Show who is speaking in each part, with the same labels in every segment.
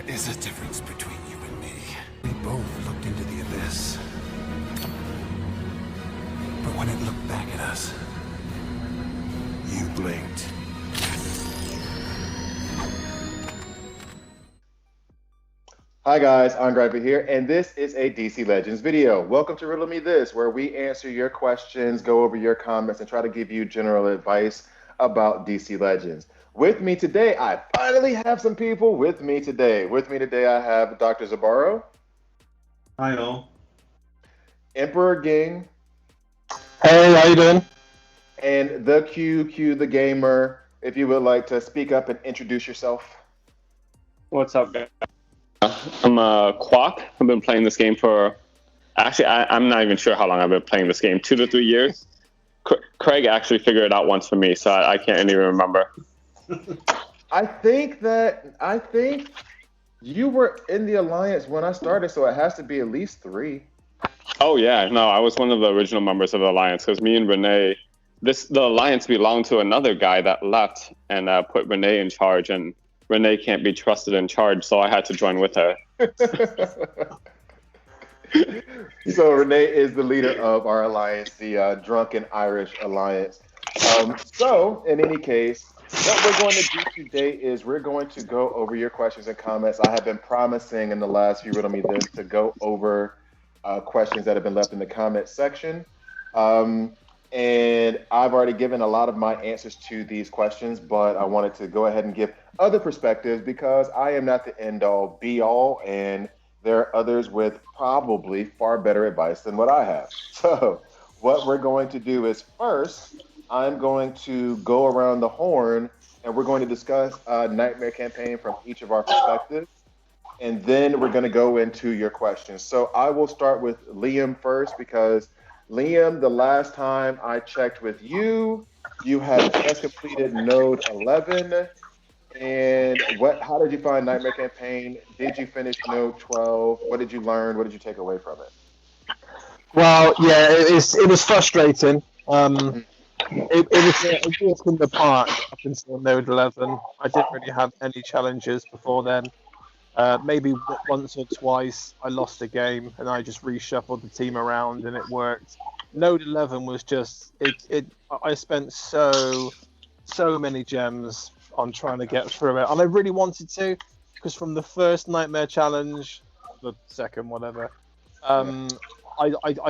Speaker 1: is a difference between you and me. We both looked into the abyss. But when it looked back at us, you blinked.
Speaker 2: Hi guys, Angreifer here, and this is a DC Legends video. Welcome to Riddle Me This, where we answer your questions, go over your comments, and try to give you general advice about DC Legends. With me today, I finally have some people with me today. With me today, I have Dr. Zibarro.
Speaker 3: Hi all.
Speaker 2: EmperorGing.
Speaker 4: Hey, how you doing?
Speaker 2: And theQgamer. If you would like to speak up and introduce yourself.
Speaker 5: What's up, guys? I'm Quack. I've been playing this game for... Actually, I'm not even sure how long I've been playing this game. 2 to 3 years. Craig actually figured it out once for me, so I can't even remember.
Speaker 2: I think you were in the Alliance when I started, so it has to be at least 3.
Speaker 5: Oh, yeah. No, I was one of the original members of the Alliance, because me and Renee... The Alliance belonged to another guy that left and put Renee in charge, and Renee can't be trusted in charge, so I had to join with her.
Speaker 2: So Renee is the leader of our alliance, the Drunken Irish Alliance. So in any case, what we're going to do today is we're going to go over your questions and comments. I have been promising in the last few Riddle Me This to go over questions that have been left in the comment section. And I've already given a lot of my answers to these questions, but I wanted to go ahead and give other perspectives because I am not the end-all, be-all, and there are others with probably far better advice than what I have. So what we're going to do is first, I'm going to go around the horn and we're going to discuss a Nightmare campaign from each of our perspectives. And then we're going to go into your questions. So I will start with Liam first because Liam, the last time I checked with you, you had just completed Node 11. And how did you find Nightmare Campaign? Did you finish Node 12? What did you learn? What did you take away from it?
Speaker 4: Well, yeah, it was frustrating. It was a walk in the park up until Node 11. I didn't really have any challenges before then. Maybe once or twice I lost a game and I just reshuffled the team around and it worked. Node 11 was just I spent so many gems on trying to get through it, and I really wanted to, because from the first Nightmare challenge, the second whatever, I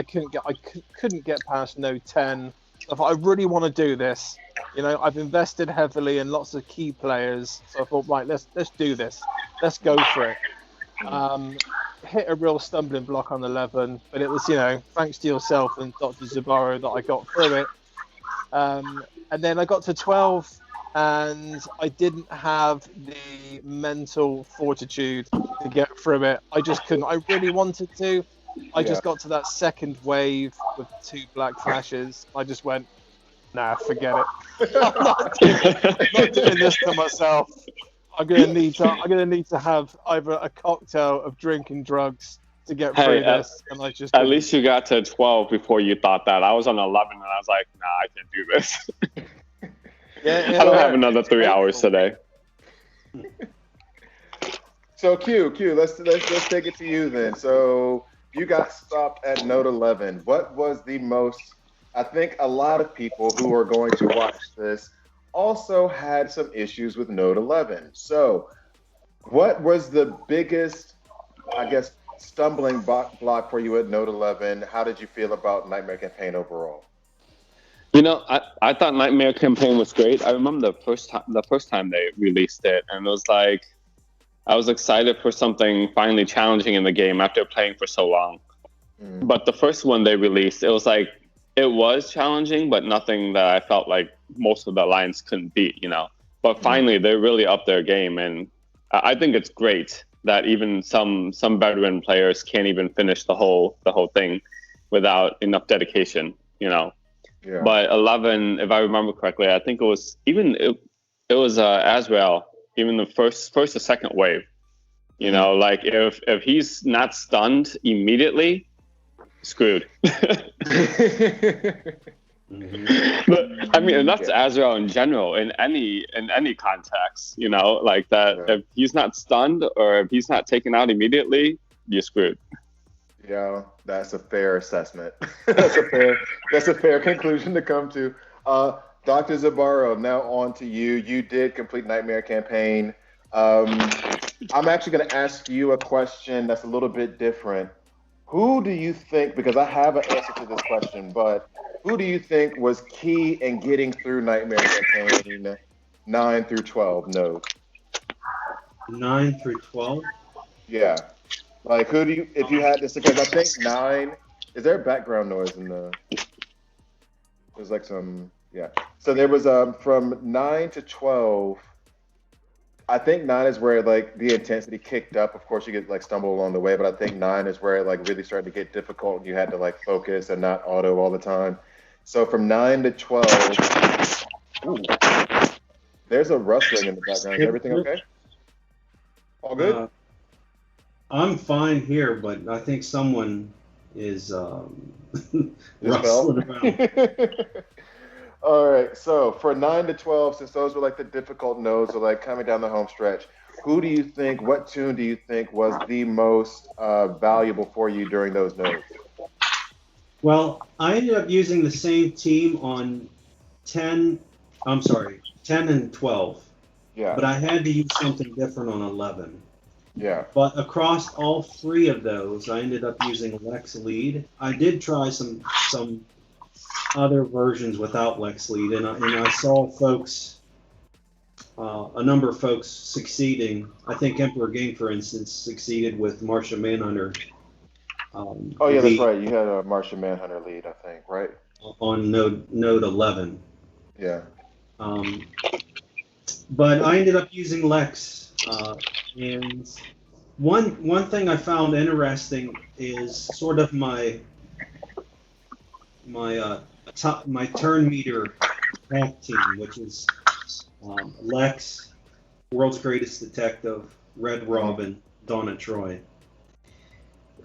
Speaker 4: couldn't get past Node 10. I thought I really want to do this. You know, I've invested heavily in lots of key players, so I thought, right, let's do this. Let's go for it. Hit a real stumbling block on 11, but it was, you know, thanks to yourself and Dr. Zibarro that I got through it. And then I got to 12, and I didn't have the mental fortitude to get through it. I just couldn't. I really wanted to. I just got to that second wave with 2 black flashes. I just went, nah, forget it. I'm not doing this to myself. I'm gonna need to have either a cocktail of drinking drugs to get through this, and I just
Speaker 5: at least you got to 12 before you thought that. I was on 11 and I was like, nah, I can't do this. I don't have another 3 hours today.
Speaker 2: So Q, let's take it to you then. So you got stopped at Node 11. What was the most? I think a lot of people who are going to watch this also had some issues with Node 11. So what was the biggest, I guess, stumbling block for you at Node 11? How did you feel about Nightmare Campaign overall?
Speaker 5: You know, I thought Nightmare Campaign was great. I remember the first time they released it, and it was like, I was excited for something finally challenging in the game after playing for so long. But the first one they released, it was like, it was challenging, but nothing that I felt like most of the Alliance couldn't beat, you know. But finally, they really upped their game, and I think it's great that even some veteran players can't even finish the whole thing without enough dedication, you know. Yeah. But 11, if I remember correctly, I think it was Azrael, even the first or second wave. You know, like if he's not stunned immediately, screwed. But I mean, and that's Azrael in general, in any context, you know, like that.
Speaker 2: Yeah.
Speaker 5: If he's not stunned or if he's not taken out immediately, you're screwed.
Speaker 2: Yeah, that's a fair assessment. That's a fair conclusion to come to. Dr. Zibarro, now on to you. You did complete Nightmare Campaign. I'm actually going to ask you a question that's a little bit different. Who do you think, because I have an answer to this question, but who do you think was key in getting through Nightmare Campaign 9 through 12 node?
Speaker 3: 9 through 12?
Speaker 2: Yeah. Like, who do you, if you had this, because I think 9, is there background noise in the, there's like some, yeah. So there was, from 9 to 12, I think 9 is where like the intensity kicked up. Of course, you get like stumble along the way, but I think 9 is where it like really started to get difficult. And you had to like focus and not auto all the time. So from 9 to 12, ooh, there's a rustling in the background. Is everything okay? All good?
Speaker 3: I'm fine here, but I think someone is rustling around.
Speaker 2: All right, so for 9 to 12, since those were like the difficult nodes, or like coming down the home stretch, who do you think, what tune do you think was the most valuable for you during those nodes?
Speaker 3: Well, I ended up using the same team on 10 and 12.
Speaker 2: Yeah.
Speaker 3: But I had to use something different on 11.
Speaker 2: Yeah.
Speaker 3: But across all 3 of those, I ended up using Lex lead. I did try some other versions without Lex lead, and I saw folks, a number of folks succeeding. I think EmperorGing, for instance, succeeded with Martian Manhunter.
Speaker 2: Oh yeah, that's right. You had a Martian Manhunter lead, I think, right?
Speaker 3: On node 11.
Speaker 2: Yeah.
Speaker 3: But I ended up using Lex, and one thing I found interesting is sort of my turn meter attack team, which is Lex, World's Greatest Detective, Red Robin, Donna Troy.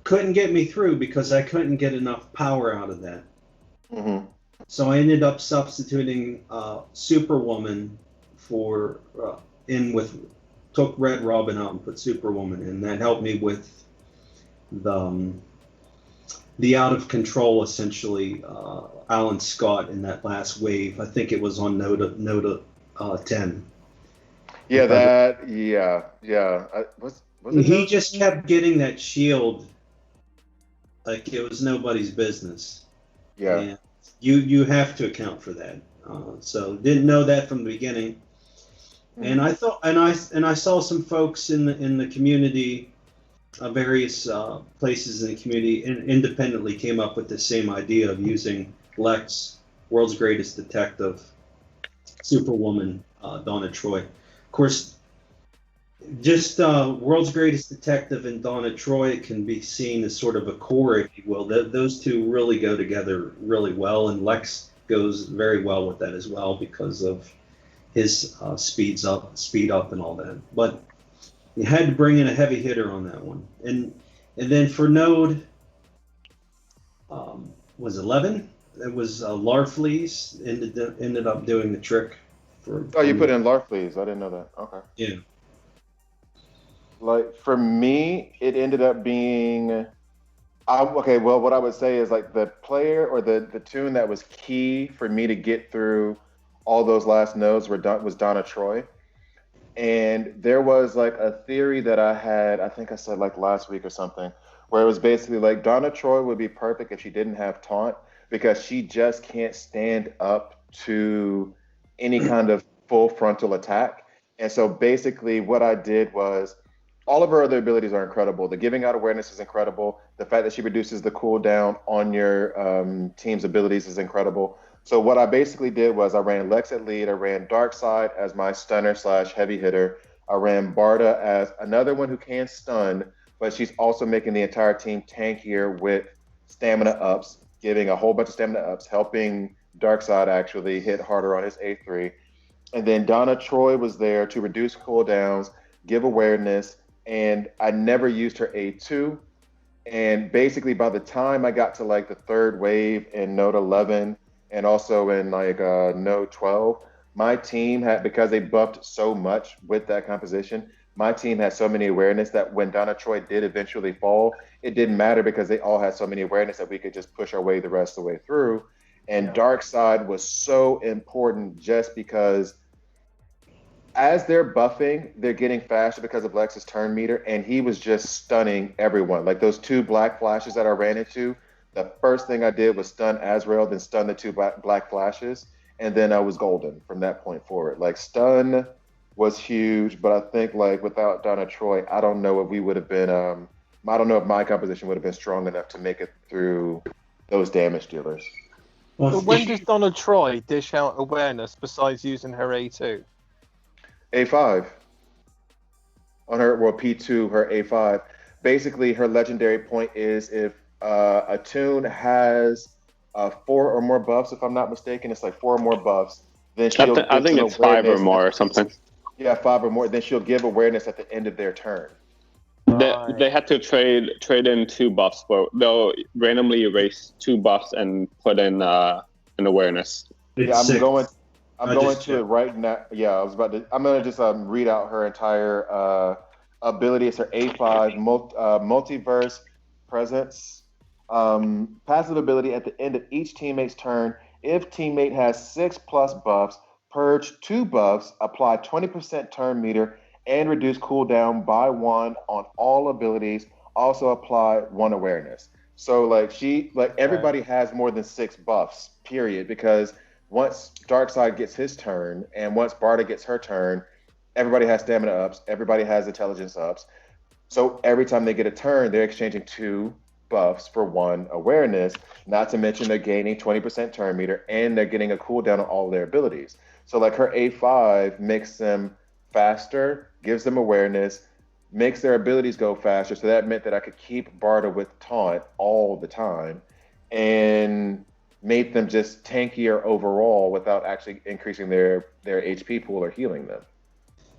Speaker 3: Couldn't get me through because I couldn't get enough power out of that.
Speaker 2: Mm-hmm.
Speaker 3: So I ended up substituting Superwoman for took Red Robin out and put Superwoman in. That helped me with the out of control, essentially, Alan Scott in that last wave. I think it was on node 10.
Speaker 2: Yeah, was it
Speaker 3: He
Speaker 2: node?
Speaker 3: just kept getting that shield like it was nobody's business.
Speaker 2: Yeah.
Speaker 3: And you have to account for that. So didn't know that from the beginning. And I thought, and I saw some folks in the community, various places in the community, independently came up with the same idea of using Lex, World's Greatest Detective, Superwoman, Donna Troy. Of course, just World's Greatest Detective and Donna Troy can be seen as sort of a core, if you will. Those two really go together really well, and Lex goes very well with that as well because of his speed up and all that. But you had to bring in a heavy hitter on that one. And then for node was 11. It was Larfleeze ended up doing the trick.
Speaker 2: Oh, you put in Larfleeze. I didn't know that. Okay.
Speaker 3: Yeah.
Speaker 2: Like for me, it ended up being. Okay, well, what I would say is like the player or the tune that was key for me to get through all those last nodes was Donna Troy. And there was like a theory that I had, I think I said like last week or something, where it was basically like Donna Troy would be perfect if she didn't have taunt because she just can't stand up to any kind of full frontal attack. And so basically what I did was all of her other abilities are incredible. The giving out awareness is incredible. The fact that she reduces the cooldown on your team's abilities is incredible. So what I basically did was I ran Lex at lead, I ran Darkseid as my stunner / heavy hitter, I ran Barda as another one who can stun, but she's also making the entire team tankier with stamina ups, giving a whole bunch of stamina ups, helping Darkseid actually hit harder on his A3. And then Donna Troy was there to reduce cooldowns, give awareness, and I never used her A2. And basically by the time I got to like the third wave in node 11, and also in like Node 12, my team had, because they buffed so much with that composition, my team had so many awareness that when Donna Troy did eventually fall, it didn't matter because they all had so many awareness that we could just push our way the rest of the way through. And Dark Side was so important just because as they're buffing, they're getting faster because of Lex's turn meter, and he was just stunning everyone. Like those 2 black flashes that I ran into, the first thing I did was stun Azrael, then stun the 2 black flashes, and then I was golden from that point forward. Like stun was huge, but I think like without Donna Troy, I don't know if we would have been. I don't know if my composition would have been strong enough to make it through those damage dealers.
Speaker 4: Well, but when does Donna Troy dish out awareness besides using her A2?
Speaker 2: A5 on her, well, P2, her A5. Basically, her legendary point is if a tune has 4 or more buffs, if I'm not mistaken, it's like 4 or more buffs, then she'll
Speaker 5: I think it's 5 or more or something.
Speaker 2: Yeah, 5 or more. Then she'll give awareness at the end of their turn.
Speaker 5: They had to trade in 2 buffs, but they'll randomly erase 2 buffs and put in an awareness.
Speaker 2: Yeah, I'm going to it right now. Yeah, I was about to. I'm gonna just read out her entire ability. It's her A5 multiverse presence. Passive ability at the end of each teammate's turn. If teammate has 6+ buffs, purge 2 buffs, apply 20% turn meter, and reduce cooldown by 1 on all abilities. Also apply 1 awareness. So like everybody has more than 6 buffs, period, because once Darkseid gets his turn and once Barda gets her turn, everybody has stamina ups, everybody has intelligence ups. So every time they get a turn, they're exchanging 2 buffs for 1 awareness, not to mention they're gaining 20% turn meter and they're getting a cooldown on all their abilities. So like her A5 makes them faster, gives them awareness, makes their abilities go faster. So that meant that I could keep Barda with taunt all the time and made them just tankier overall without actually increasing their HP pool or healing them.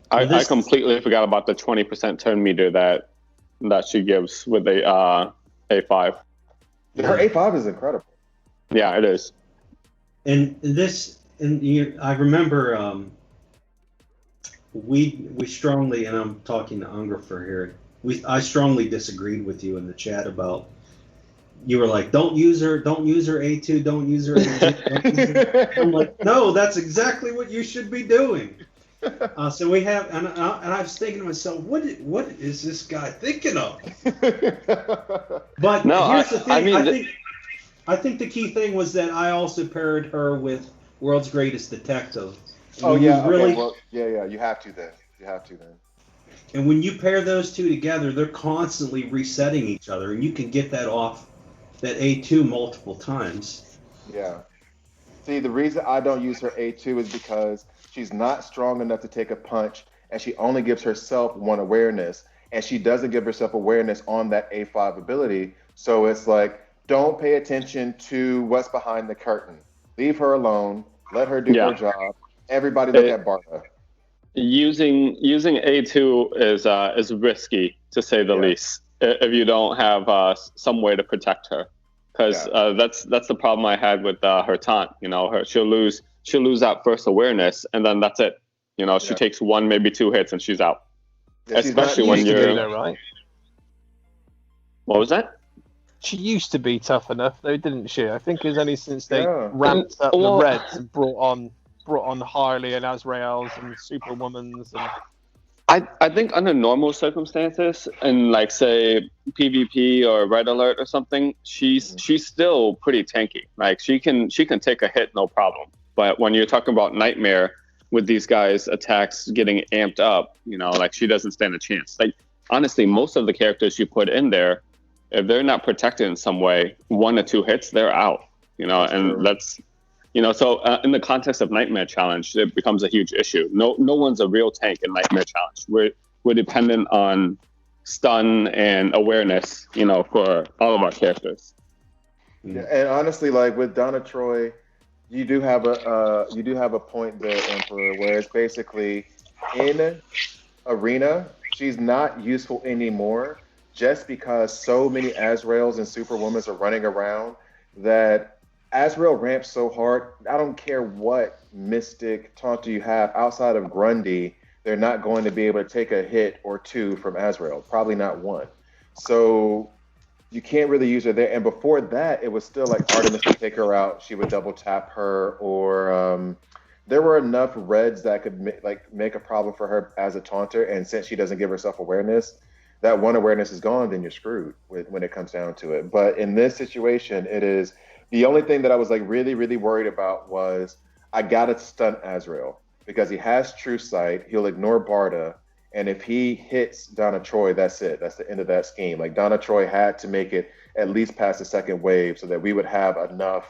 Speaker 5: I completely forgot about the 20% turn meter that she gives with the A5.
Speaker 2: Her A5 is incredible.
Speaker 5: Yeah, it is.
Speaker 3: And I remember we strongly, and I'm talking to Angreifer here, I strongly disagreed with you in the chat about, you were like, don't use her A2, don't use her A2, don't use her. I'm like, no, that's exactly what you should be doing. So we have, and I was thinking to myself, what is this guy thinking of? But
Speaker 5: no,
Speaker 3: here's the thing, I think the key thing was that I also paired her with World's Greatest Detective.
Speaker 2: Oh yeah, really? Okay, well, yeah, you have to then. And
Speaker 3: when you pair those 2 together, they're constantly resetting each other, and you can get that off that A2 multiple times.
Speaker 2: Yeah. See, the reason I don't use her A2 is because she's not strong enough to take a punch, and she only gives herself 1 awareness, and she doesn't give herself awareness on that A5 ability. So it's like, don't pay attention to what's behind the curtain. Leave her alone. Let her do her job. Everybody look at Barda.
Speaker 5: Using A2 is risky, to say the least, if you don't have some way to protect her, because that's the problem I had with her taunt. You know, she'll lose that first awareness, and then that's it. You know, she takes 1, maybe 2 hits, and she's out.
Speaker 2: Yeah,
Speaker 5: especially when you're
Speaker 4: right.
Speaker 5: What was that?
Speaker 4: She used to be tough enough, though, didn't she? I think it was only since they ramped up the Reds and brought on Harley and Azrael's and Superwoman's. And
Speaker 5: I think under normal circumstances, in like say PvP or Red Alert or something, she's still pretty tanky. Like she can take a hit no problem. But when you're talking about Nightmare with these guys' attacks getting amped up, you know, like she doesn't stand a chance. Like honestly, most of the characters you put in there, if they're not protected in some way, 1 or 2 hits, they're out. You know, and that's, you know, so in the context of Nightmare Challenge, it becomes a huge issue. No one's a real tank in Nightmare Challenge. We're dependent on stun and awareness, you know, for all of our characters.
Speaker 2: Yeah, and honestly, like with Donna Troy, you do have a point there, Emperor, where it's basically in Arena, she's not useful anymore, just because so many Azraels and Superwomans are running around that Azrael ramps so hard. I don't care what mystic taunter you have outside of Grundy, they're not going to be able to take a hit or two from Azrael. Probably not one. So you can't really use her there. And before that, it was still like Artemis would take her out. She would double tap her, or there were enough reds that could make a problem for her as a taunter. And since she doesn't give herself awareness, that one awareness is gone, then you're screwed when it comes down to it. But in this situation, it is the only thing that I was like really, really worried about was I gotta stun Azrael because he has True Sight. He'll ignore Barda, and if he hits Donna Troy, that's it. That's the end of that scheme. Like Donna Troy had to make it at least past the second wave so that we would have enough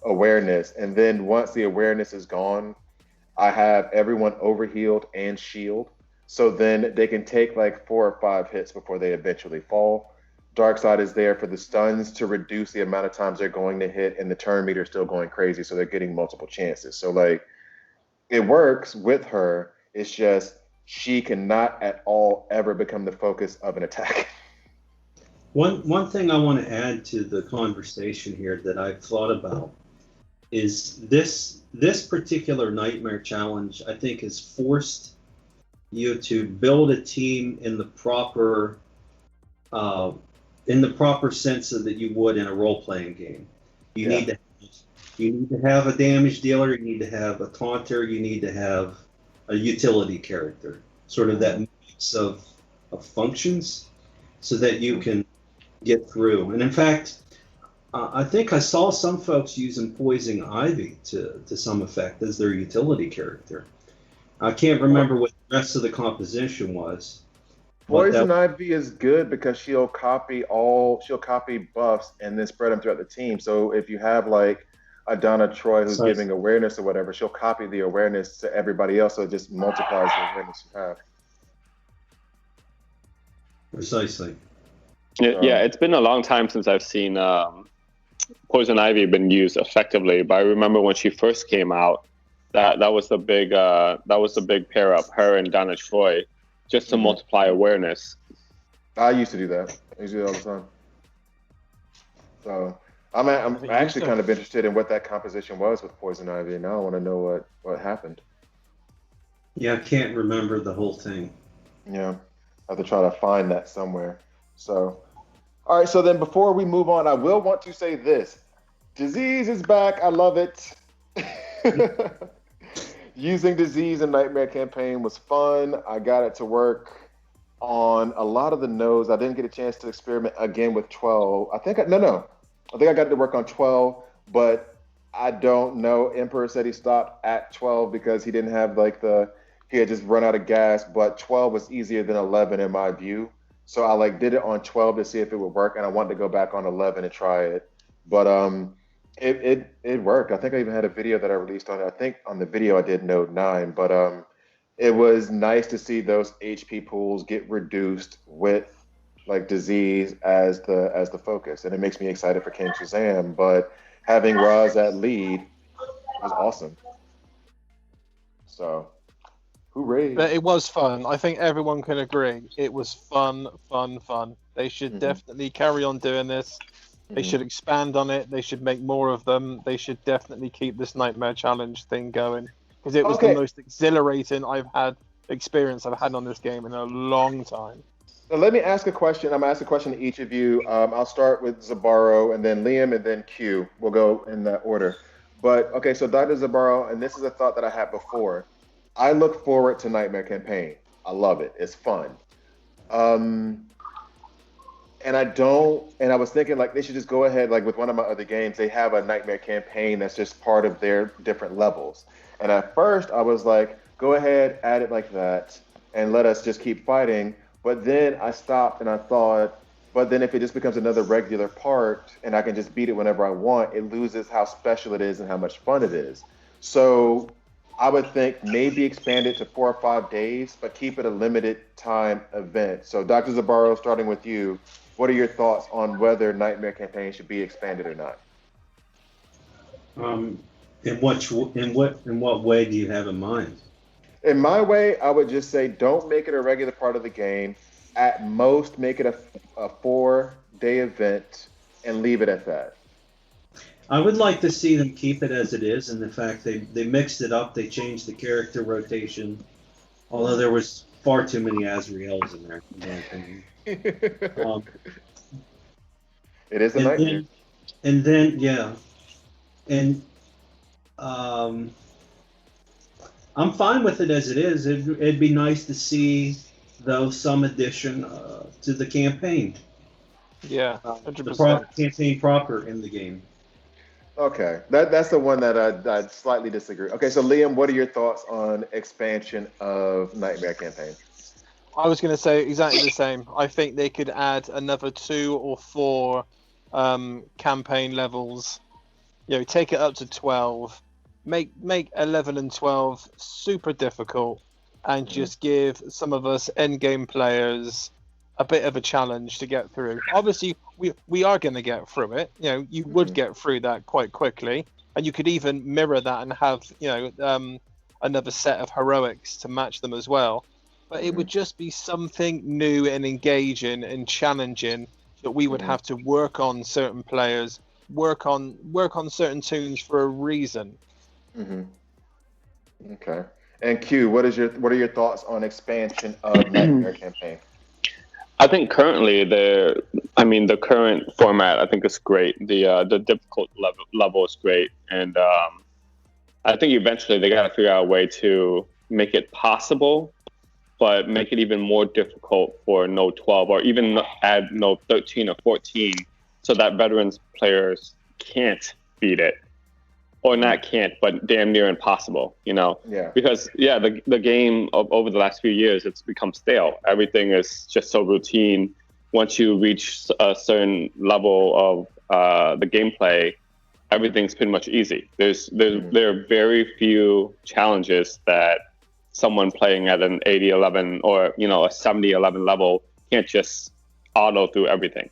Speaker 2: awareness. And then once the awareness is gone, I have everyone overhealed and shield. So then they can take like 4 or 5 hits before they eventually fall. Darkseid is there for the stuns to reduce the amount of times they're going to hit, and the turn meter is still going crazy, so they're getting multiple chances. So like, it works with her. It's just she cannot at all ever become the focus of an attack.
Speaker 3: One thing I want to add to the conversation here that I've thought about is this particular nightmare challenge, I think, has forced you to build a team in the proper sense that you would in a role-playing game. You need to have a damage dealer, you need to have a taunter, you need to have a utility character, sort of that mix of functions, so that you can get through. And in fact, I think I saw some folks using Poison Ivy to some effect as their utility character. I can't remember what the rest of the composition was.
Speaker 2: Poison Ivy is good because she'll copy buffs and then spread them throughout the team. So if you have like a Donna Troy who's giving awareness or whatever, she'll copy the awareness to everybody else, so it just multiplies the awareness you have.
Speaker 3: Precisely.
Speaker 5: Yeah, it's been a long time since I've seen Poison Ivy been used effectively. But I remember when she first came out, that was the big pair up, her and Donna Troy, just to multiply awareness.
Speaker 2: I used to do that. I used to do that all the time. So I'm actually kind of interested in what that composition was with Poison Ivy, and now I want to know what happened.
Speaker 3: Yeah, I can't remember the whole thing.
Speaker 2: Yeah, I have to try to find that somewhere. So, all right. So then, before we move on, I will want to say this: Disease is back. I love it. Using Disease in Nightmare Campaign was fun. I got it to work on a lot of the nodes. I didn't get a chance to experiment again with 12. I think I got it to work on 12, but I don't know. Emperor said he stopped at 12 because he didn't have he had just run out of gas, but 12 was easier than 11 in my view. So I did it on 12 to see if it would work, and I wanted to go back on 11 and try it. But it worked. I think I even had a video that I released on it. I think on the video I did node 9, but it was nice to see those HP pools get reduced with Disease as the focus, and it makes me excited for King Shazam. But having Roz at lead was awesome. So, hooray!
Speaker 4: But it was fun. I think everyone can agree. It was fun. They should definitely carry on doing this. They should expand on it. They should make more of them. They should definitely keep this Nightmare Challenge thing going, because it was the most exhilarating experience I've had on this game in a long time.
Speaker 2: So let me ask a question. I'm going to ask a question to each of you. I'll start with Zibarro, and then Liam, and then Q. We'll go in that order. But, okay, so Dr. Zibarro, and this is a thought that I had before. I look forward to Nightmare Campaign. I love it. It's fun. And I was thinking they should just go ahead, with one of my other games, they have a Nightmare Campaign that's just part of their different levels. And at first I was like, go ahead, add it like that, and let us just keep fighting. But then I stopped and I thought, but then if it just becomes another regular part and I can just beat it whenever I want, it loses how special it is and how much fun it is. So I would think maybe expand it to 4 or 5 days, but keep it a limited time event. So Dr. Zibarro, starting with you, what are your thoughts on whether Nightmare Campaign should be expanded or not?
Speaker 3: In what way do you have in mind?
Speaker 2: In my way, I would just say don't make it a regular part of the game. At most, make it a 4-day event and leave it at that.
Speaker 3: I would like to see them keep it as it is, and the fact they mixed it up, they changed the character rotation, although there was far too many Azraels in there, in my opinion.
Speaker 2: It is a nightmare.
Speaker 3: And then yeah, and I'm fine with it as it is. It'd be nice to see, though, some addition to the campaign.
Speaker 4: Yeah,
Speaker 3: The
Speaker 4: 100%.
Speaker 3: campaign proper in the game.
Speaker 2: Okay, that's the one that I slightly disagree. Okay, so Liam, what are your thoughts on expansion of Nightmare Campaign?
Speaker 4: I was going to say exactly the same. I think they could add another 2 or 4 campaign levels. You know, take it up to 12. Make 11 and 12 super difficult, and just give some of us endgame players a bit of a challenge to get through. Obviously, we are going to get through it. You know, you would get through that quite quickly, and you could even mirror that and have, you know, another set of heroics to match them as well. But it would just be something new and engaging and challenging that we would have to work on certain players, work on certain tunes for a reason.
Speaker 2: Okay. And Q, what are your thoughts on expansion of Nightmare Campaign?
Speaker 5: I think currently the current format I think is great. The difficult level is great, and I think eventually they got to figure out a way to make it possible, but make it even more difficult for Node 12, or even add Node 13 or 14, so that veterans players can't beat it, or not can't, but damn near impossible, you know?
Speaker 2: Yeah.
Speaker 5: Because the game over the last few years, it's become stale. Everything is just so routine. Once you reach a certain level of the gameplay, everything's pretty much easy. There are very few challenges that someone playing at an 80-11 or, you know, a 70-11 level can't just auto through everything.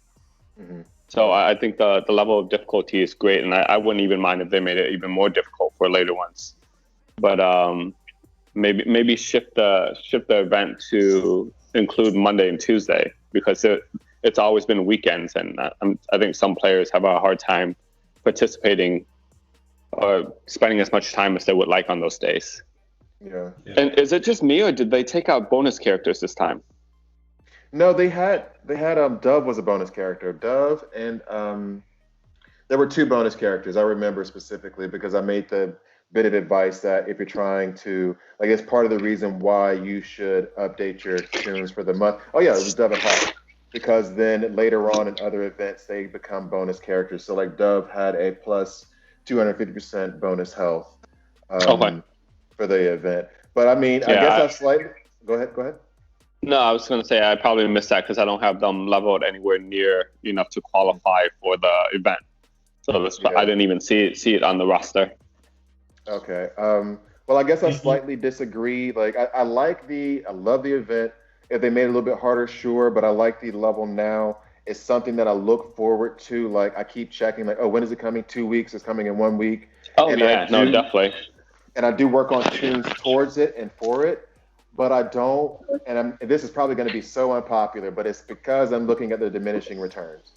Speaker 5: So I think the level of difficulty is great, and I wouldn't even mind if they made it even more difficult for later ones. But maybe shift the event to include Monday and Tuesday, because it's always been weekends, and I think some players have a hard time participating or spending as much time as they would like on those days.
Speaker 2: Yeah.
Speaker 5: And is it just me, or did they take out bonus characters this time?
Speaker 2: No, they had Dove was a bonus character. Dove, and there were 2 bonus characters. I remember specifically because I made the bit of advice that if you're trying to, I guess part of the reason why you should update your tunes for the month. Oh yeah, it was Dove and Hawk, because then later on in other events they become bonus characters. So like Dove had a plus 250% bonus health for the event. But I mean, I guess I slightly go ahead.
Speaker 5: No, I was going to say I probably missed that because I don't have them leveled anywhere near enough to qualify for the event. So I didn't even see it on the roster.
Speaker 2: Okay. Well, I guess I slightly disagree. Like I love the event. If they made it a little bit harder, sure, but I like the level now. It's something that I look forward to. Like I keep checking, like, oh, when is it coming? 2 weeks? It's coming in 1 week.
Speaker 5: Oh, and no, definitely.
Speaker 2: And I do work on tunes towards it and for it. But I don't, and this is probably going to be so unpopular, but it's because I'm looking at the diminishing returns.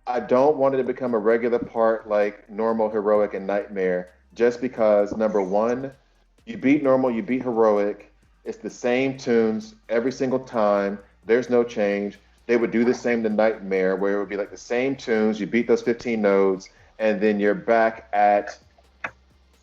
Speaker 2: I don't want it to become a regular part like normal, heroic, and nightmare, just because, number one, you beat normal, you beat heroic, it's the same tunes every single time, there's no change. They would do the same to nightmare, where it would be like the same tunes, you beat those 15 nodes, and then you're back at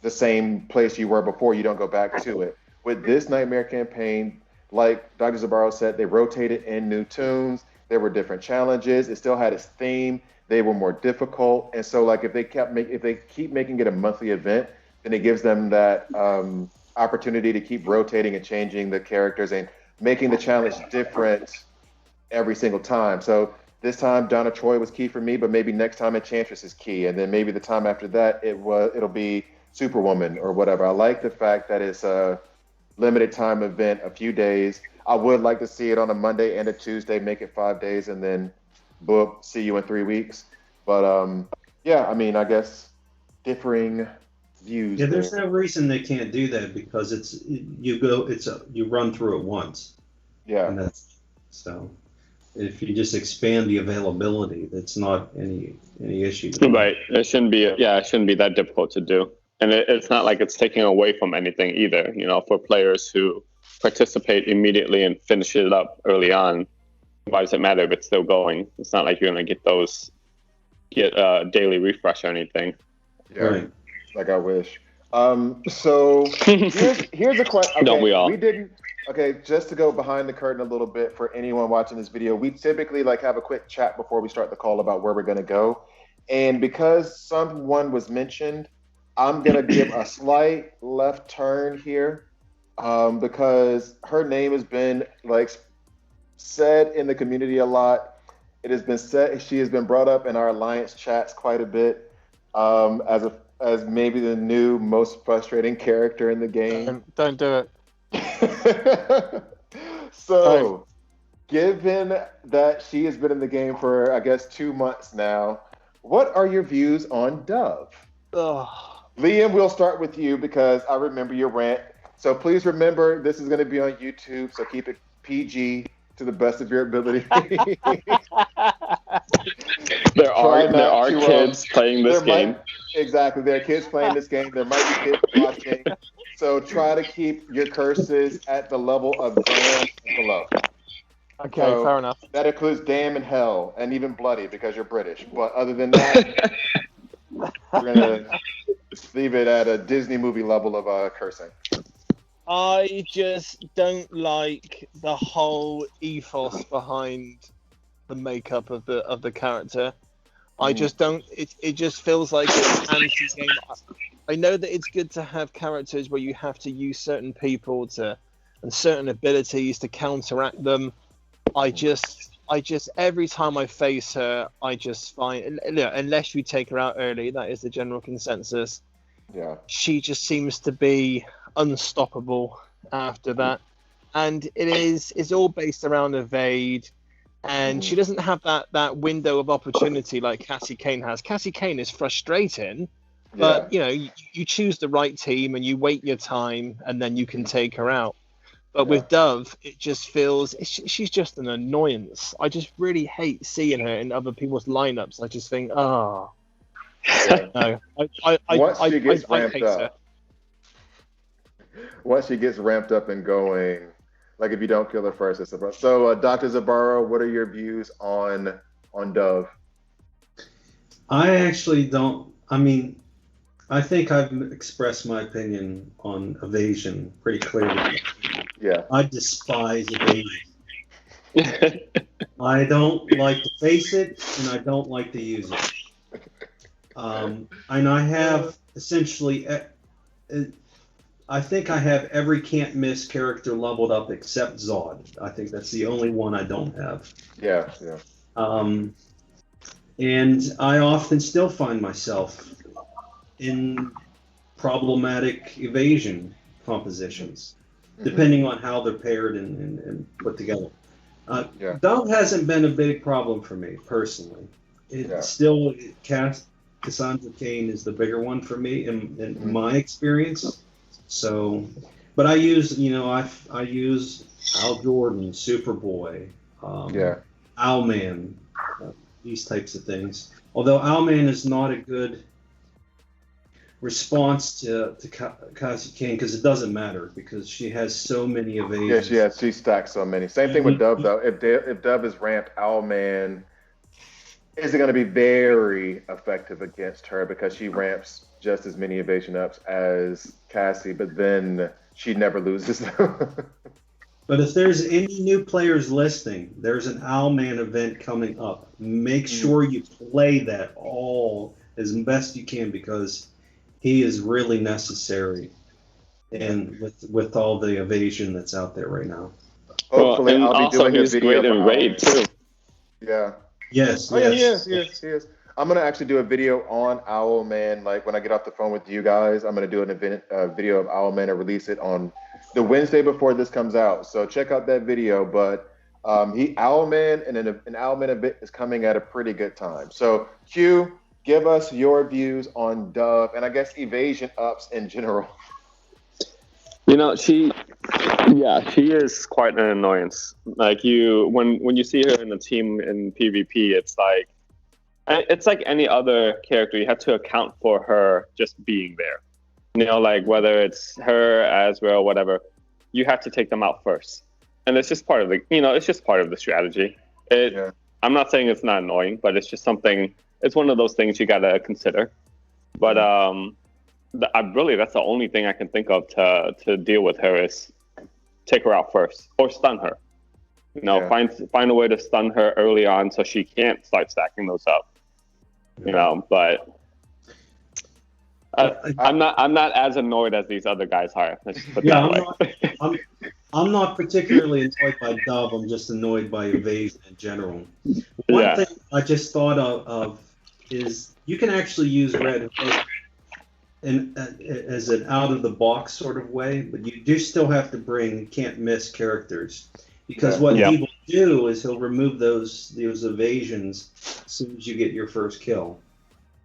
Speaker 2: the same place you were before, you don't go back to it. With this Nightmare Campaign, like Dr. Zibarro said, they rotated in new tunes. There were different challenges. It still had its theme. They were more difficult. And so, like, if they keep making it a monthly event, then it gives them that opportunity to keep rotating and changing the characters and making the challenge different every single time. So this time, Donna Troy was key for me, but maybe next time Enchantress is key, and then maybe the time after that it'll be Superwoman or whatever. I like the fact that it's a limited time event, a few days. I would like to see it on a Monday and a Tuesday, make it 5 days, and then book, see you in 3 weeks. But yeah, I mean, I guess differing views.
Speaker 3: Yeah, there's no reason they can't do that, because you run through it once.
Speaker 2: Yeah.
Speaker 3: And that's so. if you just expand the availability, that's not any issue to me.
Speaker 5: Right. It shouldn't be. Yeah, it shouldn't be that difficult to do, and it's not like it's taking away from anything either. You know, for players who participate immediately and finish it up early on, why does it matter if it's still going? It's not like you're gonna get daily refresh or anything.
Speaker 2: Yeah,
Speaker 3: Right.
Speaker 2: like I wish. So here's a question. Okay,
Speaker 5: Don't we all?
Speaker 2: We didn't. Okay, just to go behind the curtain a little bit for anyone watching this video, we typically like have a quick chat before we start the call about where we're gonna go. And because someone was mentioned, I'm gonna give a slight left turn here, because her name has been like said in the community a lot. It has been said, she has been brought up in our alliance chats quite a bit, as maybe the new most frustrating character in the game.
Speaker 4: Don't do it.
Speaker 2: So, given that she has been in the game for, I guess, 2 months now, what are your views on Dove?
Speaker 4: Ugh.
Speaker 2: Liam, we'll start with you because I remember your rant. So please remember, this is going to be on YouTube, so keep it PG to the best of your ability.
Speaker 5: There are kids playing this game.
Speaker 2: Exactly, there are kids playing this game. There might be kids watching. So try to keep your curses at the level of damn and below.
Speaker 4: Okay,
Speaker 2: So
Speaker 4: fair enough.
Speaker 2: that includes damn and hell, and even bloody because you're British. But other than that, we're gonna leave it at a Disney movie level of cursing.
Speaker 4: I just don't like the whole ethos behind the makeup of the character. I just don't. It just feels like it's anti-game. I know that it's good to have characters where you have to use certain people and certain abilities to counteract them. I just every time I face her, I just find, unless you take her out early, that is the general consensus.
Speaker 2: Yeah.
Speaker 4: She just seems to be unstoppable after that, and it's all based around evade, and she doesn't have that window of opportunity like Cassie Kane has. Cassie Kane is frustrating, but you choose the right team and you wait your time, and then you can take her out. But with Dove, it just feels she's just an annoyance. I just really hate seeing her in other people's lineups. I just think, no,
Speaker 2: Once she gets
Speaker 4: I
Speaker 2: ramped
Speaker 4: hate her.
Speaker 2: up, once she gets ramped up and going, like if you don't kill her first, it's about. So, Dr. Zibarro, what are your views on Dove?
Speaker 3: I actually don't. I mean, I think I've expressed my opinion on evasion pretty clearly.
Speaker 2: Yeah.
Speaker 3: I despise evasion. I don't like to face it, and I don't like to use it. And I have essentially, I think I have every can't miss character leveled up except Zod. I think that's the only one I don't have.
Speaker 2: Yeah.
Speaker 3: And I often still find myself in problematic evasion compositions, depending on how they're paired and put together. Dove hasn't been a big problem for me personally. Still, Cassandra Cain is the bigger one for me in my experience. So, but I use, I use Al Jordan, Superboy, Owlman, these types of things. Although Owlman is not a good response to Cassie Kane because it doesn't matter because she has so many evasions.
Speaker 2: Yeah, she stacks so many. Same thing with Dove though. If Dove is ramped, Owlman is going to be very effective against her because she ramps just as many evasion ups as Cassie, but then she never loses them.
Speaker 3: But if there's any new players listening, there's an Owlman event coming up. Make sure you play that all as best you can because he is really necessary, and with all the evasion that's out there right now.
Speaker 2: Hopefully,
Speaker 5: and
Speaker 2: I'll be
Speaker 5: also
Speaker 2: doing
Speaker 5: he's
Speaker 2: a video
Speaker 5: great in Raid too.
Speaker 2: Yeah.
Speaker 3: Yes.
Speaker 2: Oh, yes. He is. I'm gonna actually do a video on Owlman. Like when I get off the phone with you guys, I'm gonna do a video of Owlman and release it on the Wednesday before this comes out. So check out that video. But Owlman and an Owlman event is coming at a pretty good time. So Q, give us your views on Dove and I guess evasion ups in general.
Speaker 5: You know, she is quite an annoyance. Like when you see her in the team in PvP, it's like any other character. You have to account for her just being there. You know, like whether it's her, Azrael, whatever, you have to take them out first. And it's just part of the strategy. I'm not saying it's not annoying, but it's just it's one of those things you gotta consider. But that's the only thing I can think of to deal with her is take her out first or stun her. You know, find a way to stun her early on so she can't start stacking those up. You know, but I'm not as annoyed as these other guys are.
Speaker 3: I'm not particularly annoyed by Dove. I'm just annoyed by evasion in general. One thing I just thought of is you can actually use Red Hook as an out-of-the-box sort of way, but you do still have to bring can't-miss characters. Because what he will do is he'll remove those evasions as soon as you get your first kill.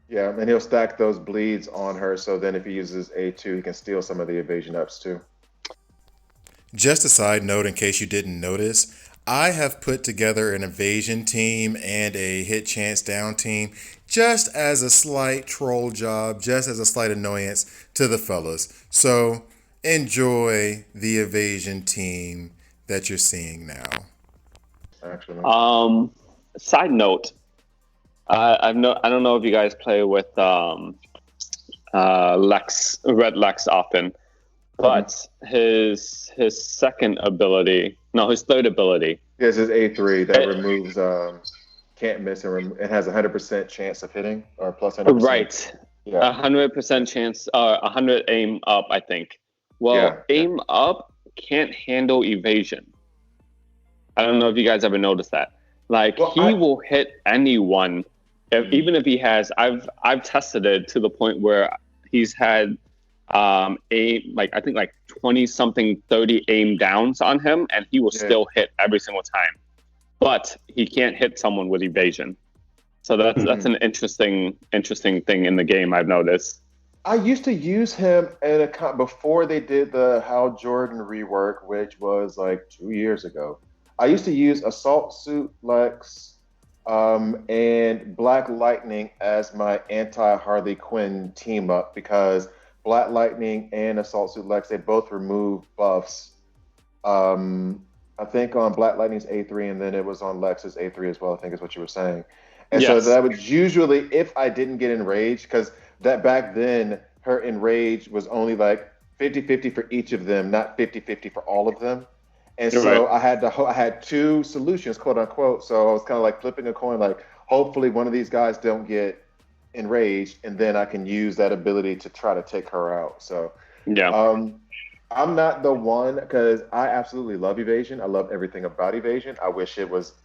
Speaker 2: Yeah, and he'll stack those bleeds on her, so then if he uses A2, he can steal some of the evasion ups too.
Speaker 6: Just a side note, in case you didn't notice, I have put together an evasion team and a hit chance down team just as a slight troll job, just as a slight annoyance to the fellas. So enjoy the evasion team that you're seeing now.
Speaker 2: Actually.
Speaker 5: Side note, I don't know if you guys play with Lex, Red Lex often, but his third ability.
Speaker 2: Yes, his A3 that removes can't miss and it has 100% chance of hitting or plus 100%.
Speaker 5: Right. Yeah. 100% chance, 100 aim up, I think. Well, aim up can't handle evasion. I don't know if you guys ever noticed that. Like he will hit anyone, even if he has. I've tested it to the point where he's had aim I think 20 something 30 aim downs on him, and he will still hit every single time. But he can't hit someone with evasion. So that's an interesting thing in the game I've noticed.
Speaker 2: I used to use him before they did the Hal Jordan rework, which was like 2 years ago. I used to use Assault Suit Lex and Black Lightning as my anti-Harley Quinn team up, because Black Lightning and Assault Suit Lex, they both remove buffs. I think on Black Lightning's A3, and then it was on Lex's A3 as well, I think is what you were saying. And so that would usually, if I didn't get enraged, because that back then, her enrage was only like 50-50 for each of them, not 50-50 for all of them. And so I had two solutions, quote unquote. So I was kind of like flipping a coin, like hopefully one of these guys don't get enraged, and then I can use that ability to try to take her out. So I'm not the one, because I absolutely love evasion. I love everything about evasion. I wish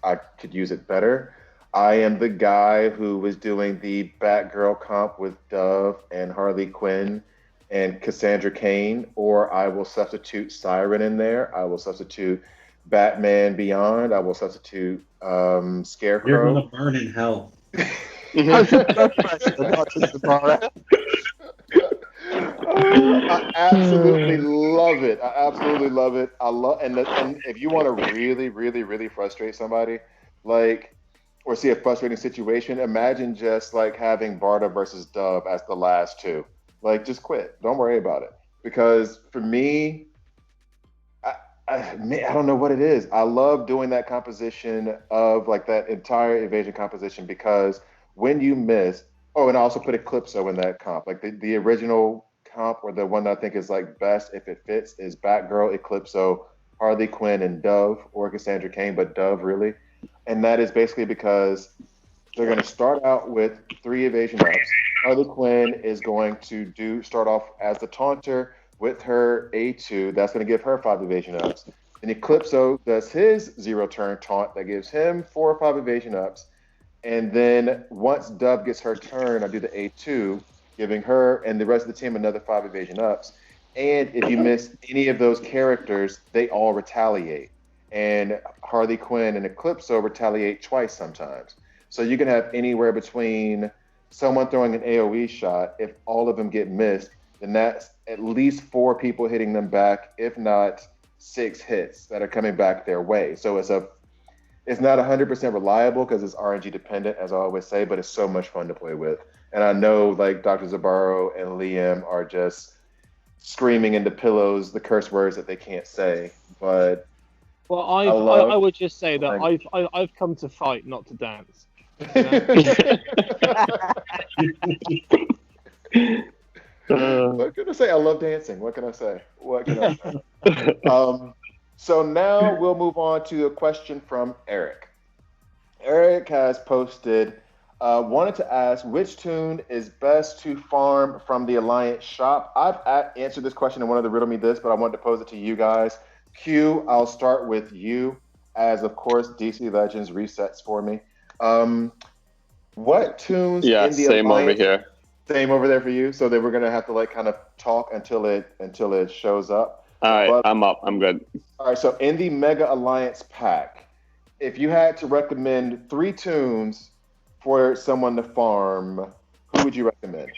Speaker 2: I could use it better. I am the guy who was doing the Batgirl comp with Dove and Harley Quinn and Cassandra Cain, or I will substitute Siren in there. I will substitute Batman Beyond. I will substitute Scarecrow.
Speaker 3: You're gonna burn in hell.
Speaker 2: I absolutely love it. And if you want to really, really, really frustrate somebody, or see a frustrating situation, imagine just like having Barda versus Dove as the last two. Like, just quit. Don't worry about it. Because for me, I don't know what it is. I love doing that composition of like that entire evasion composition, because when you miss, and I also put Eclipso in that comp. Like the original comp, or the one that I think is like best if it fits, is Batgirl, Eclipso, Harley Quinn, and Dove, or Cassandra Cain, but Dove really. And that is basically because they're going to start out with 3 evasion ups. Harley Quinn is going to start off as the taunter with her A2. That's going to give her 5 evasion ups. And Eclipso does his 0-turn taunt that gives him 4 or 5 evasion ups. And then once Dove gets her turn, I do the A2, giving her and the rest of the team another 5 evasion ups. And if you miss any of those characters, they all retaliate. And Harley Quinn and Eclipso retaliate twice sometimes. So you can have anywhere between someone throwing an AoE shot. If all of them get missed, then that's at least 4 people hitting them back, if not 6 hits that are coming back their way. So it's not 100% reliable because it's RNG dependent, as I always say, but it's so much fun to play with. And I know like Dr. Zibarro and Liam are just screaming into pillows the curse words that they can't say, but
Speaker 4: Well, I would just say that I've come to fight, not to dance. You know?
Speaker 2: What can I say? I love dancing. What can I say? So now we'll move on to a question from Eric. Eric has posted, wanted to ask which tune is best to farm from the Alliance shop. I've answered this question in one of the Riddle Me This, but I wanted to pose it to you guys. Q, I'll start with you, as of course DC Legends resets for me. What tunes in the
Speaker 5: same
Speaker 2: Alliance?
Speaker 5: over here.
Speaker 2: Same over there for you. So then we're gonna have to like kind of talk until it shows up.
Speaker 5: All right, I'm up. I'm good.
Speaker 2: All right. So in the Mega Alliance pack, if you had to recommend 3 tunes for someone to farm, who would you recommend?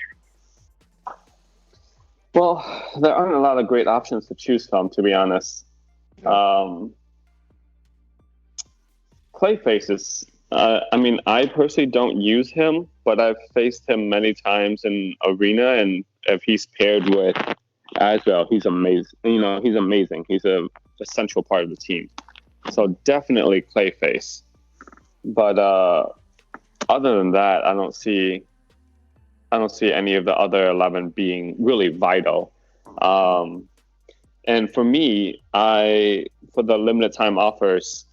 Speaker 5: Well, there aren't a lot of great options to choose from, to be honest. Clayface is. I mean, I personally don't use him, but I've faced him many times in arena, and if he's paired with Asbel, he's amazing. You know, he's amazing. He's a essential part of the team. So definitely Clayface. But other than that, I don't see any of the other 11 being really vital. And for me, for the limited time offers,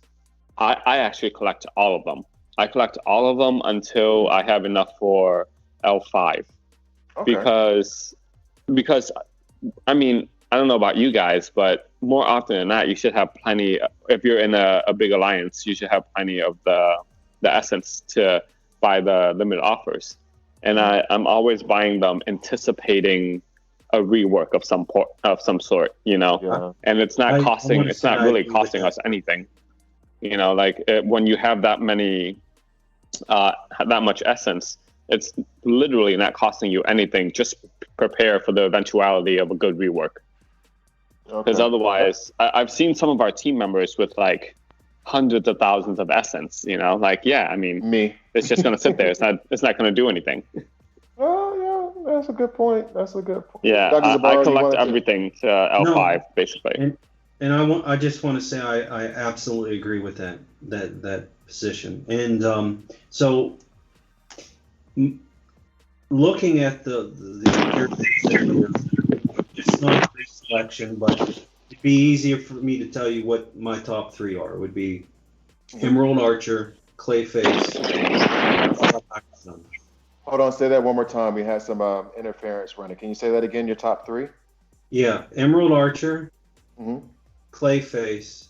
Speaker 5: I actually collect all of them. I collect all of them until I have enough for L5.
Speaker 2: Okay.
Speaker 5: Because I mean, I don't know about you guys, but more often than not, you should have plenty. If you're in a big alliance, you should have plenty of the essence to buy the limited offers. And I'm always buying them anticipating a rework of some sort, you know. Yeah. And it's not really costing us anything. You know, like when you have that much essence, it's literally not costing you anything. Just prepare for the eventuality of a good rework. Because otherwise, I've seen some of our team members with like hundreds of thousands of essence. You know, like I mean, it's just gonna sit there. It's not gonna do anything.
Speaker 2: Oh yeah, that's a good point.
Speaker 5: Yeah, I collect everything to L5 basically.
Speaker 3: And I just want to say I absolutely agree with that position. And so looking at the it's not a great selection, but it'd be easier for me to tell you what my top 3 are. It would be Emerald Archer, Clayface.
Speaker 2: Hold on, say that one more time. We had some interference running. Can you say that again? Your top 3?
Speaker 3: Yeah, Emerald Archer. Mm-hmm. Clayface,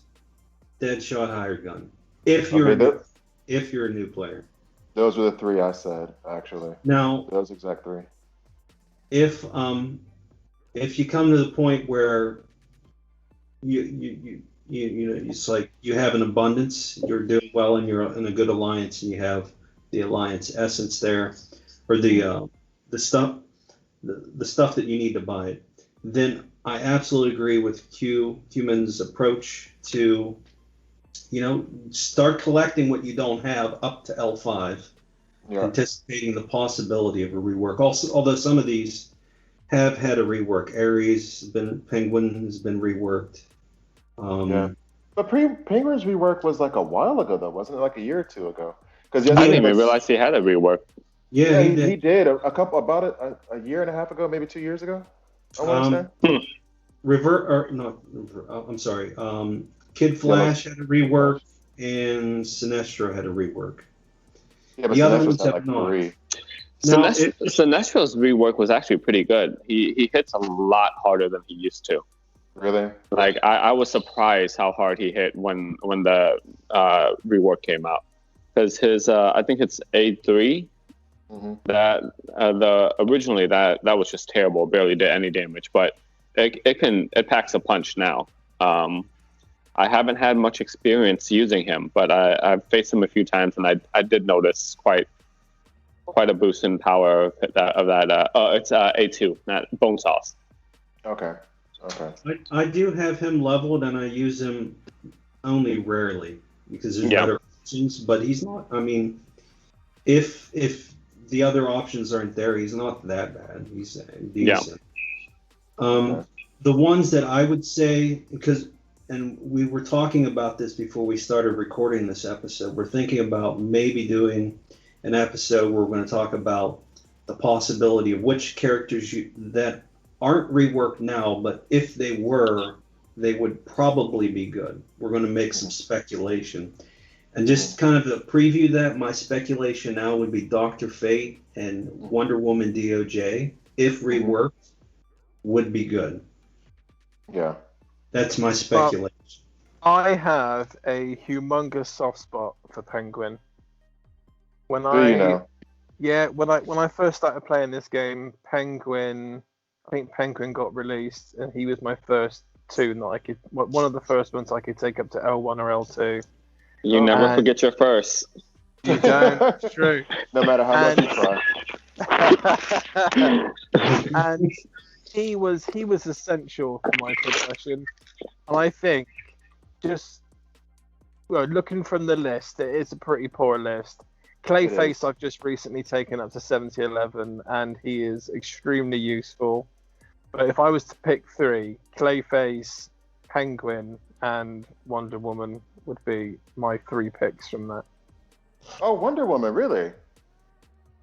Speaker 3: Deadshot, Hired Gun. If you're a new player.
Speaker 2: Those were the 3 I said, actually.
Speaker 3: Now,
Speaker 2: those exact 3.
Speaker 3: If you come to the point where you know it's like you have an abundance, you're doing well, and you're in a good alliance, and you have the alliance essence there, or the stuff that you need to buy it, then I absolutely agree with Human's approach to, start collecting what you don't have up to L5, anticipating the possibility of a rework. Also, although some of these have had a rework. Ares Penguin has been reworked.
Speaker 2: But Penguin's rework was like a while ago, though, wasn't it? Like a year or 2 ago? Because
Speaker 5: I didn't even realize he had a rework.
Speaker 2: Yeah, he did a year and a half ago, maybe 2 years ago. I want to say.
Speaker 3: Kid Flash had a rework, and Sinestro had a rework.
Speaker 2: Yeah, but the other ones have not.
Speaker 5: Sinestro's rework was actually pretty good. He hits a lot harder than he used to.
Speaker 2: Really?
Speaker 5: Like I was surprised how hard he hit when the rework came out, because his I think it's A3. Mm-hmm. That originally that was just terrible, barely did any damage, but it packs a punch now. I haven't had much experience using him, but I've faced him a few times, and I did notice quite quite a boost in power of that. It's A2, not bone sauce.
Speaker 2: Okay. Okay.
Speaker 3: I do have him leveled, and I use him only rarely because there's better options. But he's not. I mean, if the other options aren't there, he's not that bad. He's decent. The ones that I would say, and we were talking about this before we started recording this episode, we're thinking about maybe doing an episode where we're going to talk about the possibility of which characters that aren't reworked now, but if they were, they would probably be good. We're going to make some speculation. And just kind of to preview that, my speculation now would be Dr. Fate and Wonder Woman DOJ, if reworked, would be good.
Speaker 2: Yeah.
Speaker 3: That's my speculation.
Speaker 4: I have a humongous soft spot for Penguin. When I first started playing this game, I think Penguin got released, and he was my first toon that I could, one of the first ones I could take up to L1 or L2.
Speaker 5: You never forget your first.
Speaker 4: You don't. True.
Speaker 2: No matter how much you try.
Speaker 4: And he was essential for my progression, and I think looking from the list, it is a pretty poor list. Clayface I've just recently taken up to 70-11, and he is extremely useful. But if I was to pick three, Clayface, Penguin, and Wonder Woman would be my three picks from that.
Speaker 2: Oh, Wonder Woman, really?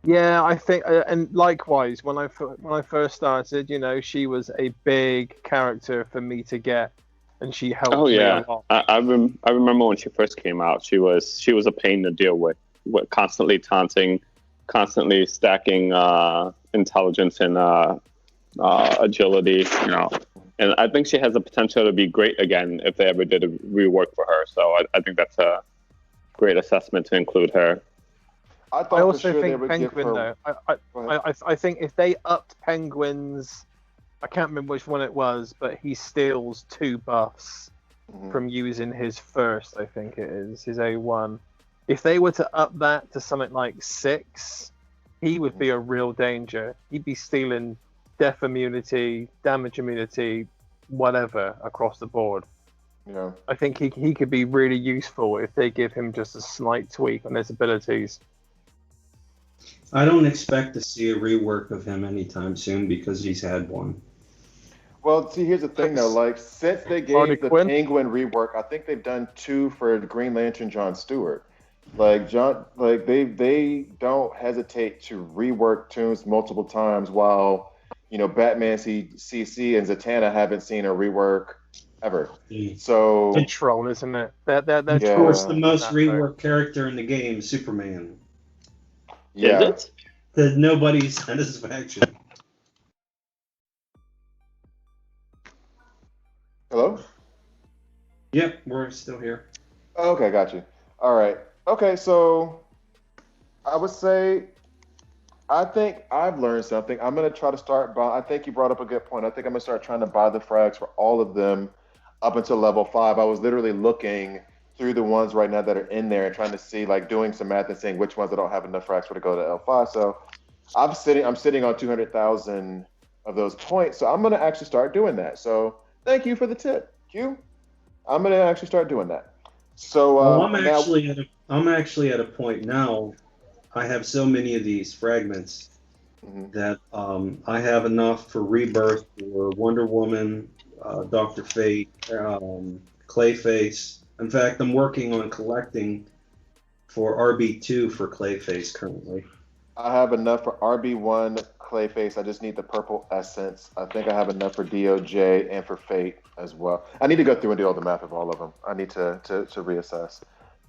Speaker 4: Yeah, I think, and likewise, when I first started, she was a big character for me to get, and she helped me a lot.
Speaker 5: I remember when she first came out, she was a pain to deal with constantly taunting, constantly stacking intelligence and agility, And I think she has the potential to be great again if they ever did a rework for her. So I think that's a great assessment to include her.
Speaker 2: I
Speaker 4: also think Penguin, though. I think if they upped Penguin's, I can't remember which one it was, but he steals 2 buffs from using his first, I think it is, his A1. If they were to up that to something like 6, he would be a real danger. He'd be stealing death immunity, damage immunity, whatever across the board.
Speaker 2: Yeah.
Speaker 4: I think he could be really useful if they give him just a slight tweak on his abilities.
Speaker 3: I don't expect to see a rework of him anytime soon because he's had one.
Speaker 2: Well, see, here's the thing, though. Like, since they gave the Penguin rework, I think they've done 2 for Green Lantern John Stewart. Like they don't hesitate to rework tunes multiple times, while Batman CC and Zatanna haven't seen a rework ever. So
Speaker 4: Control, isn't it? That
Speaker 3: of course, the most reworked character in the game, Superman.
Speaker 2: Yeah.
Speaker 5: Is it?
Speaker 3: To nobody's satisfaction.
Speaker 2: Hello?
Speaker 3: Yep, we're still here.
Speaker 2: Okay, got you. All right. Okay, so I would say I think I've learned something. I'm going to try to start by, I think you brought up a good point. I think I'm going to start trying to buy the frags for all of them up until level 5. I was literally looking through the ones right now that are in there and trying to see, like, doing some math and seeing which ones I don't have enough frags for to go to L5. So I'm sitting on 200,000 of those points. So I'm going to actually start doing that. So thank you for the tip, Q. I'm going to actually start doing that. So
Speaker 3: I'm actually at a point now. I have so many of these fragments that I have enough for Rebirth, for Wonder Woman, Dr. Fate, Clayface. In fact, I'm working on collecting for RB2 for Clayface currently.
Speaker 2: I have enough for RB1 Clayface. I just need the purple essence. I think I have enough for DOJ and for Fate as well. I need to go through and do all the math of all of them. I need to reassess.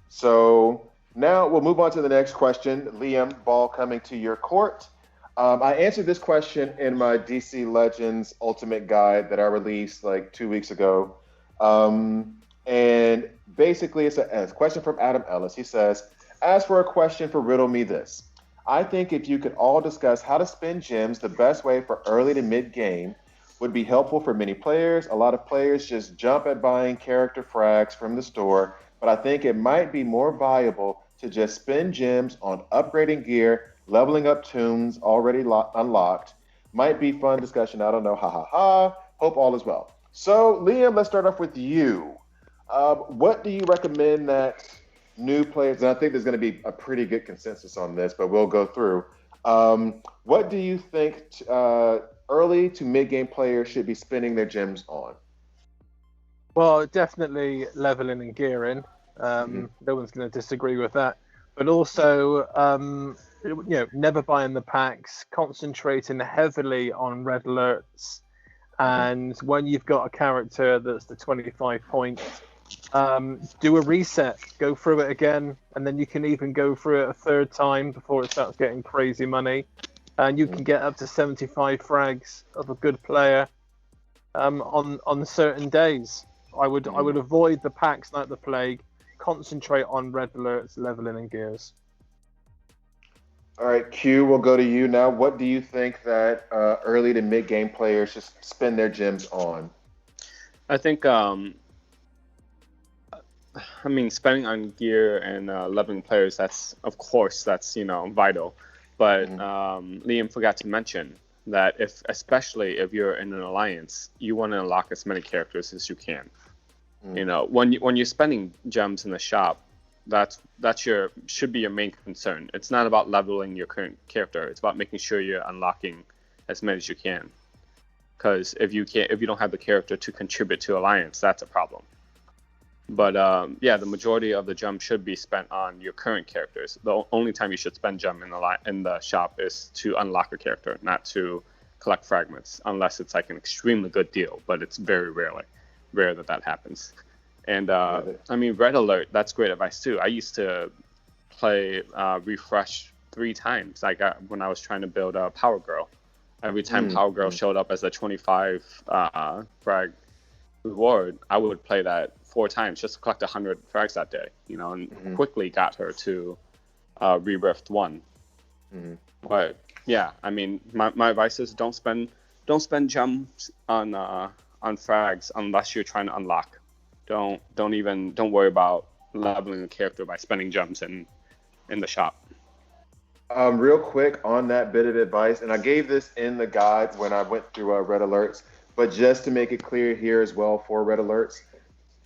Speaker 2: So now we'll move on to the next question. Liam, ball coming to your court. I answered this question in my DC Legends Ultimate Guide that I released like 2 weeks ago. And basically it's a question from Adam Ellis. He says, as for a question for Riddle Me This, I think if you could all discuss how to spend gems the best way for early to mid-game would be helpful for many players. A lot of players just jump at buying character frags from the store, but I think it might be more viable to just spend gems on upgrading gear leveling up tombs already unlocked. Might be fun discussion. I don't know. Ha ha ha. Hope all is well. So, Liam, let's start off with you. What do you recommend that new players, and I think there's going to be a pretty good consensus on this, but we'll go through. What do you think early to mid-game players should be spending their gems on?
Speaker 4: Well, definitely leveling and gearing. No one's going to disagree with that. But also, never buying the packs, concentrating heavily on red alerts. And when you've got a character that's the 25 points, do a reset, go through it again, and then you can even go through it a third time before it starts getting crazy money. And you can get up to 75 frags of a good player on certain days. I would avoid the packs like the plague. Concentrate on red alerts, leveling, and gears.
Speaker 2: All right, Q, we'll go to you now. What do you think that early to mid-game players should spend their gems on?
Speaker 5: I think, spending on gear and leveling players, that's vital. But Liam forgot to mention that especially if you're in an alliance, you want to unlock as many characters as you can. When you're spending gems in the shop, should be your main concern. It's not about leveling your current character. It's about making sure you're unlocking as many as you can. Because if you don't have the character to contribute to alliance, that's a problem. But the majority of the gem should be spent on your current characters. The only time you should spend gem in the shop is to unlock a character, not to collect fragments, unless it's like an extremely good deal. But it's very rare that happens. And Red Alert, that's great advice too. I used to play Refresh 3 times. When I was trying to build a Power Girl. Every time Power Girl showed up as a 25 frag reward, I would play that 4 times just to collect 100 frags that day, and quickly got her to Rebirth 1. But yeah, my advice is don't spend gems on frags unless you're trying to unlock. Don't worry about leveling a character by spending gems in the shop.
Speaker 2: Real quick on that bit of advice, and I gave this in the guide when I went through red alerts, but just to make it clear here as well for red alerts,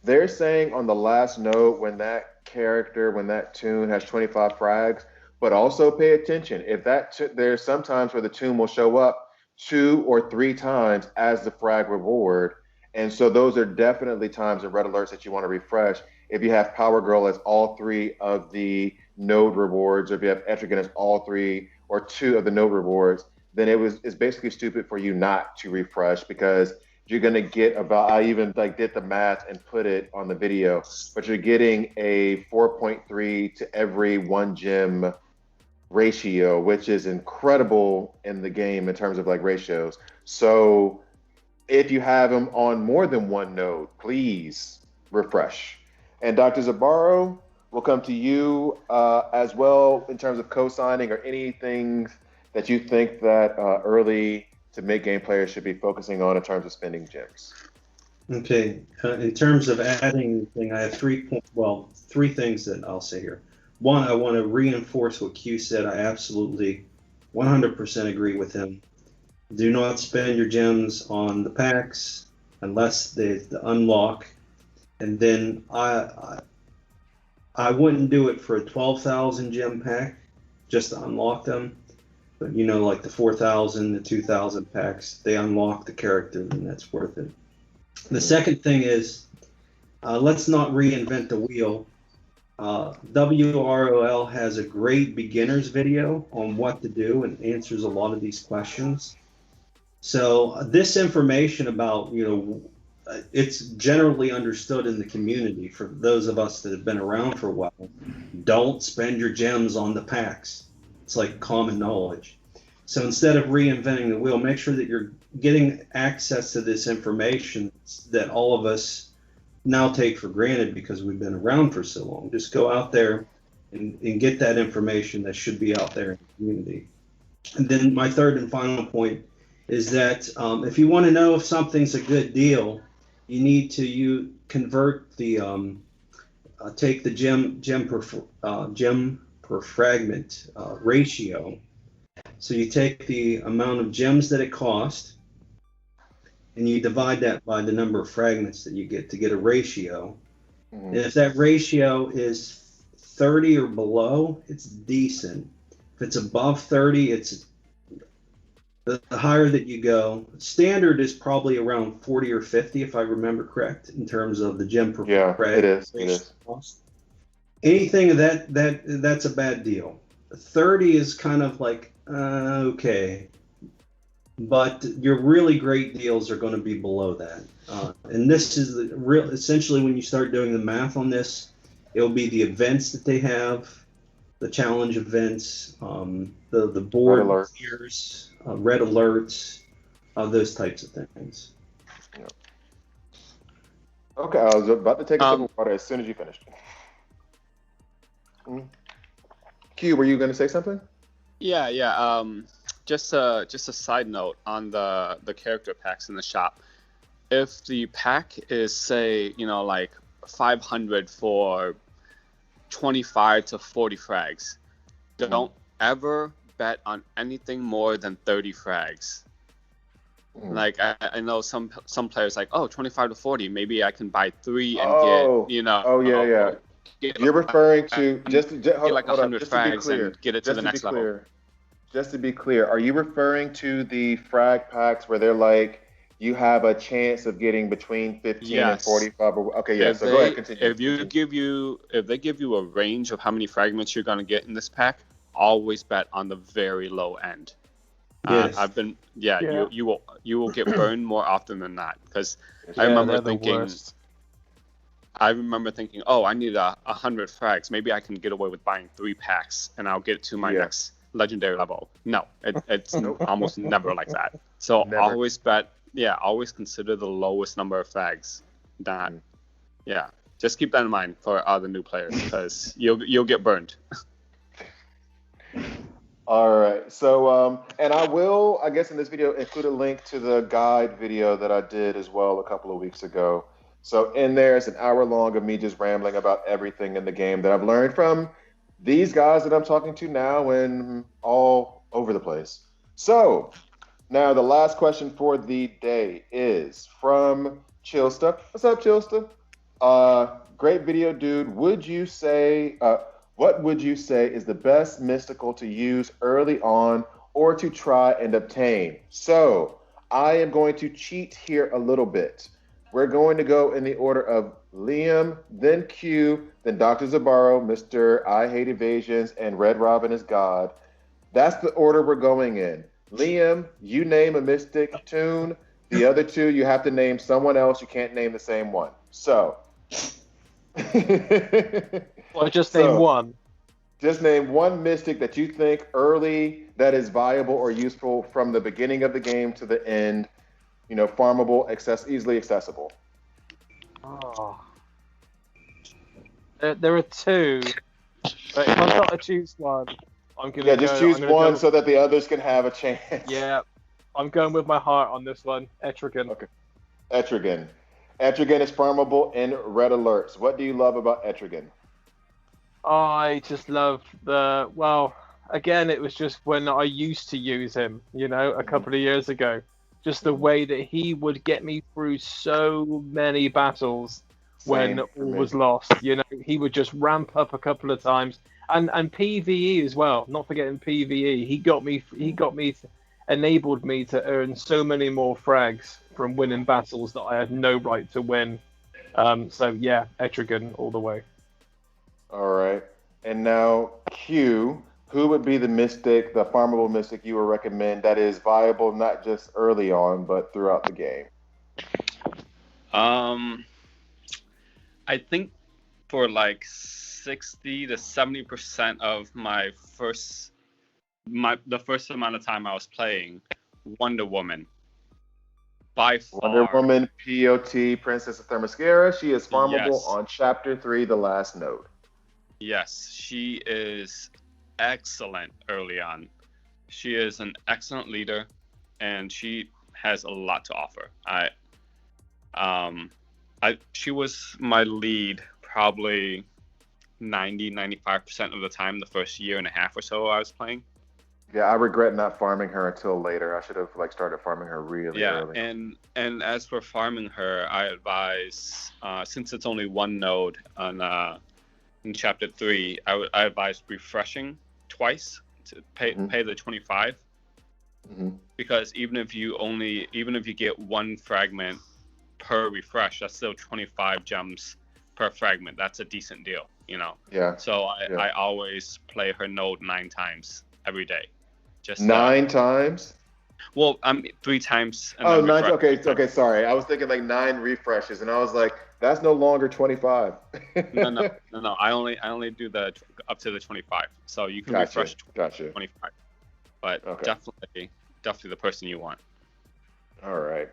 Speaker 2: they're saying on the last node when that tune has 25 frags, but also pay attention. If there's sometimes where the tune will show up 2 or 3 times as the frag reward. And so those are definitely times in red alerts that you want to refresh. If you have Power Girl as all 3 of the node rewards, or if you have Etrigan as all 3 or 2 of the node rewards, then it's basically stupid for you not to refresh, because you're going to get about, I even did the math and put it on the video, but you're getting a 4.3 to every 1 gem ratio, which is incredible in the game in terms of ratios. So if you have them on more than 1 node, please refresh. And Dr. Zibarro, we'll come to you as well in terms of co-signing or anything that you think that early to mid-game players should be focusing on in terms of spending gems.
Speaker 3: Okay, in terms of adding, I have 3 things that I'll say here. One, I want to reinforce what Q said. I absolutely 100% agree with him. Do not spend your gems on the packs unless they unlock. And then I wouldn't do it for a 12,000 gem pack just to unlock them. But like the 4,000, the 2,000 packs, they unlock the character, and that's worth it. The second thing is, let's not reinvent the wheel. WROL has a great beginner's video on what to do and answers a lot of these questions. So this information about, it's generally understood in the community for those of us that have been around for a while. Don't spend your gems on the packs. It's like common knowledge. So instead of reinventing the wheel, make sure that you're getting access to this information that all of us now take for granted because we've been around for so long. Just go out there and get that information that should be out there in the community. And then my third and final point is that if you want to know if something's a good deal, you need to convert the take the gem per fragment ratio. So you take the amount of gems that it cost, and you divide that by the number of fragments that you get to get a ratio.
Speaker 2: Mhm.
Speaker 3: And if that ratio is 30 or below, it's decent. If it's above 30, it's the higher that you go. Standard is probably around 40 or 50, if I remember correct, in terms of the gem per
Speaker 2: Yeah,
Speaker 3: frag
Speaker 2: it is. It
Speaker 3: ratio
Speaker 2: is.
Speaker 3: cost. Anything of that's a bad deal. 30 is kind of like okay, but your really great deals are going to be below that. And this is the real. Essentially, when you start doing the math on this, it'll be the events that they have, the challenge events, the board
Speaker 2: Red alert.
Speaker 3: tiers, red alerts, those types of things.
Speaker 2: Yep. Okay, I was about to take a sip
Speaker 5: Um,
Speaker 2: of water as soon as you finished. Q, were you going to say something?
Speaker 5: Yeah. Just a side note on the character packs in the shop. If the pack is, say, like 500 for 25 to 40 frags, don't ever bet on anything more than 30 frags. Like I know some players like, oh, 25 to 40, maybe I can buy 3 and get,
Speaker 2: Oh yeah.
Speaker 5: get
Speaker 2: You're referring to
Speaker 5: get
Speaker 2: hold
Speaker 5: like
Speaker 2: on,
Speaker 5: 100
Speaker 2: just to be
Speaker 5: frags
Speaker 2: clear.
Speaker 5: and get it to the next level.
Speaker 2: Just to be clear, are you referring to the frag packs where they're like you have a chance of getting between 15 and
Speaker 5: Yes.
Speaker 2: 45? Okay, yeah. So go ahead, continue.
Speaker 5: If they give you a range of how many fragments you're gonna get in this pack, always bet on the very low end.
Speaker 3: Yes.
Speaker 5: You will get burned more often than not, because I
Speaker 4: Yeah,
Speaker 5: remember
Speaker 4: they're the
Speaker 5: thinking,
Speaker 4: worst.
Speaker 5: oh, I need 100 frags. Maybe I can get away with buying 3 packs, and I'll get to my next legendary level. No, it's almost never like that. So
Speaker 2: Never.
Speaker 5: always consider the lowest number of frags. Just keep that in mind for other new players, because you'll get burned.
Speaker 2: All right. So, and I will, I guess, in this video include a link to the guide video that I did as well a couple of weeks ago. So in there, it's an hour long of me just rambling about everything in the game that I've learned from these guys that I'm talking to now and all over the place. So now the last question for the day is from Chillsta. What's up, Chillsta? Great video, dude. Would you say, what would you say is the best mystical to use early on or to try and obtain? So I am going to cheat here a little bit. We're going to go in the order of Liam, then Q, then Dr. Zibarro, Mr. I Hate Evasions, and Red Robin is God. That's the order we're going in. Liam, you name a mystic tune. The other two, you have to name someone else. You can't name the same one. So.
Speaker 4: Well, just name one.
Speaker 2: Just name one mystic that you think early that is viable or useful from the beginning of the game to the end. Farmable, easily accessible.
Speaker 4: Oh. There are two, but if I've got to choose one, I'm gonna
Speaker 2: just choose one so that the others can have a chance.
Speaker 4: Yeah, I'm going with my heart on this one. Etrigan.
Speaker 2: Okay. Etrigan. Etrigan is farmable in red alerts. What do you love about Etrigan?
Speaker 4: I just love again, it was just when I used to use him, a couple of years ago. Just the way that he would get me through so many battles when all was lost. He would just ramp up a couple of times. And PvE as well, not forgetting PvE. He enabled me to earn so many more frags from winning battles that I had no right to win. So yeah, Etrigan all the way.
Speaker 2: All right. And now Q, who would be the mystic, the farmable mystic you would recommend that is viable not just early on, but throughout the game?
Speaker 5: I think for like 60 to 70% of the first amount of time I was playing, Wonder Woman. By far.
Speaker 2: Wonder Woman, POT, Princess of Themyscira. She is farmable on Chapter 3, the last node.
Speaker 5: Yes, she is excellent early on. She is an excellent leader, and she has a lot to offer. She was my lead probably 95% of the time the first year and a half or so I was playing.
Speaker 2: Yeah, I regret not farming her until later. I should have like started farming her really early.
Speaker 5: And as for farming her, I advise since it's only one node on in chapter 3, I advise refreshing twice to pay the 25. Because even if you get one fragment per refresh, that's still 25 gems per fragment. That's a decent deal, you know.
Speaker 2: Yeah.
Speaker 5: So I always play her node 9 times every day. Just
Speaker 2: 9 times?
Speaker 5: Well, 3 times. And
Speaker 2: Oh,
Speaker 5: then
Speaker 2: 9.
Speaker 5: refresh.
Speaker 2: Okay. Sorry, I was thinking like 9 refreshes, and I was like, that's no longer 25.
Speaker 5: No. I only do the up to the 25. So you can refresh 25. But definitely the person you want.
Speaker 2: All right.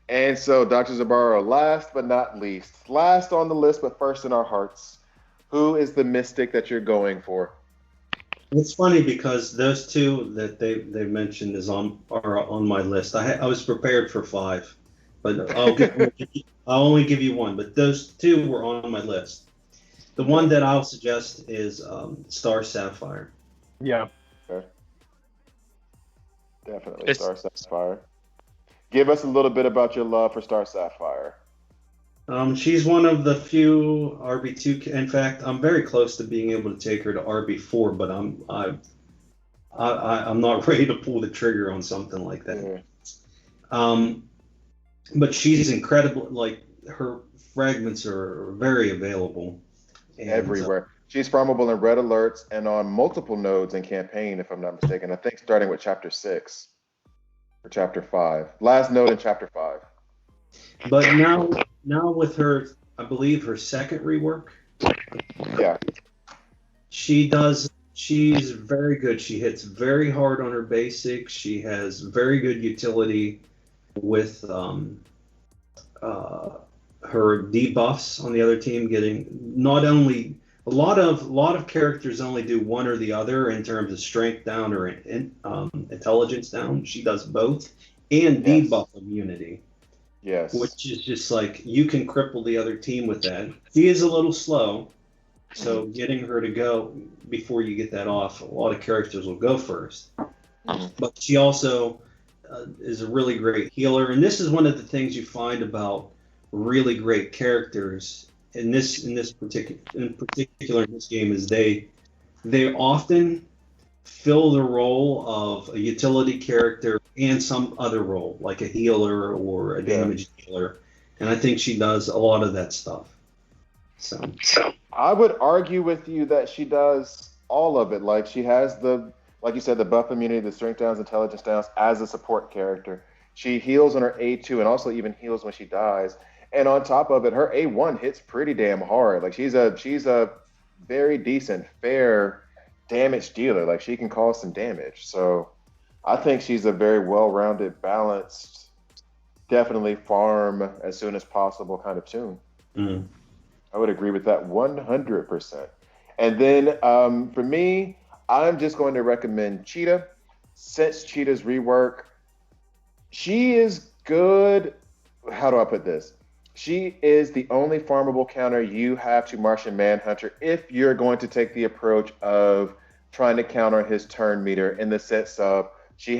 Speaker 2: And so, Dr. Zibarro, last but not least, last on the list, but first in our hearts, who is the mystic that you're going for?
Speaker 3: It's funny because those two that they mentioned are on my list. I was prepared for 5, but I'll only give you one. But those 2 were on my list. The one that I'll suggest is Star Sapphire.
Speaker 4: Yeah.
Speaker 2: Okay. Definitely Star Sapphire. Give us a little bit about your love for Star Sapphire.
Speaker 3: She's one of the few RB2. In fact, I'm very close to being able to take her to RB4, but I'm not ready to pull the trigger on something like that. Yeah. But she's incredible. Like, her fragments are very available. And,
Speaker 2: everywhere. She's farmable in red alerts and on multiple nodes in campaign, if I'm not mistaken. I think starting with chapter 6 or chapter 5. Last node in chapter 5.
Speaker 3: But now with her, I believe her second rework.
Speaker 2: Yeah.
Speaker 3: She's very good. She hits very hard on her basics. She has very good utility with her debuffs on the other team, getting not only a lot of characters only do one or the other in terms of strength down or intelligence down. She does both, and debuff immunity.
Speaker 2: Yes.
Speaker 3: Which is just like, you can cripple the other team with that. She is a little slow, so getting her to go before you get that off, a lot of characters will go first. But she also is a really great healer, and this is one of the things you find about really great characters in this particular in this game is they often fill the role of a utility character and some other role, like a healer or a damage dealer, and I think she does a lot of that stuff. So
Speaker 2: I would argue with you that she does all of it. Like, she has like you said, the buff immunity, the strength downs, intelligence downs as a support character. She heals on her A2 and also even heals when she dies. And on top of it, her A1 hits pretty damn hard. Like, she's a very decent, fair damage dealer. Like, she can cause some damage. So I think she's a very well-rounded, balanced, definitely farm as soon as possible kind of tune. I would agree with that 100%. And then for me, I'm just going to recommend Cheetah. Since Cheetah's rework, she is good. How do I put this? She is the only farmable counter you have to Martian Manhunter if you're going to take the approach of trying to counter his turn meter, in the sense of she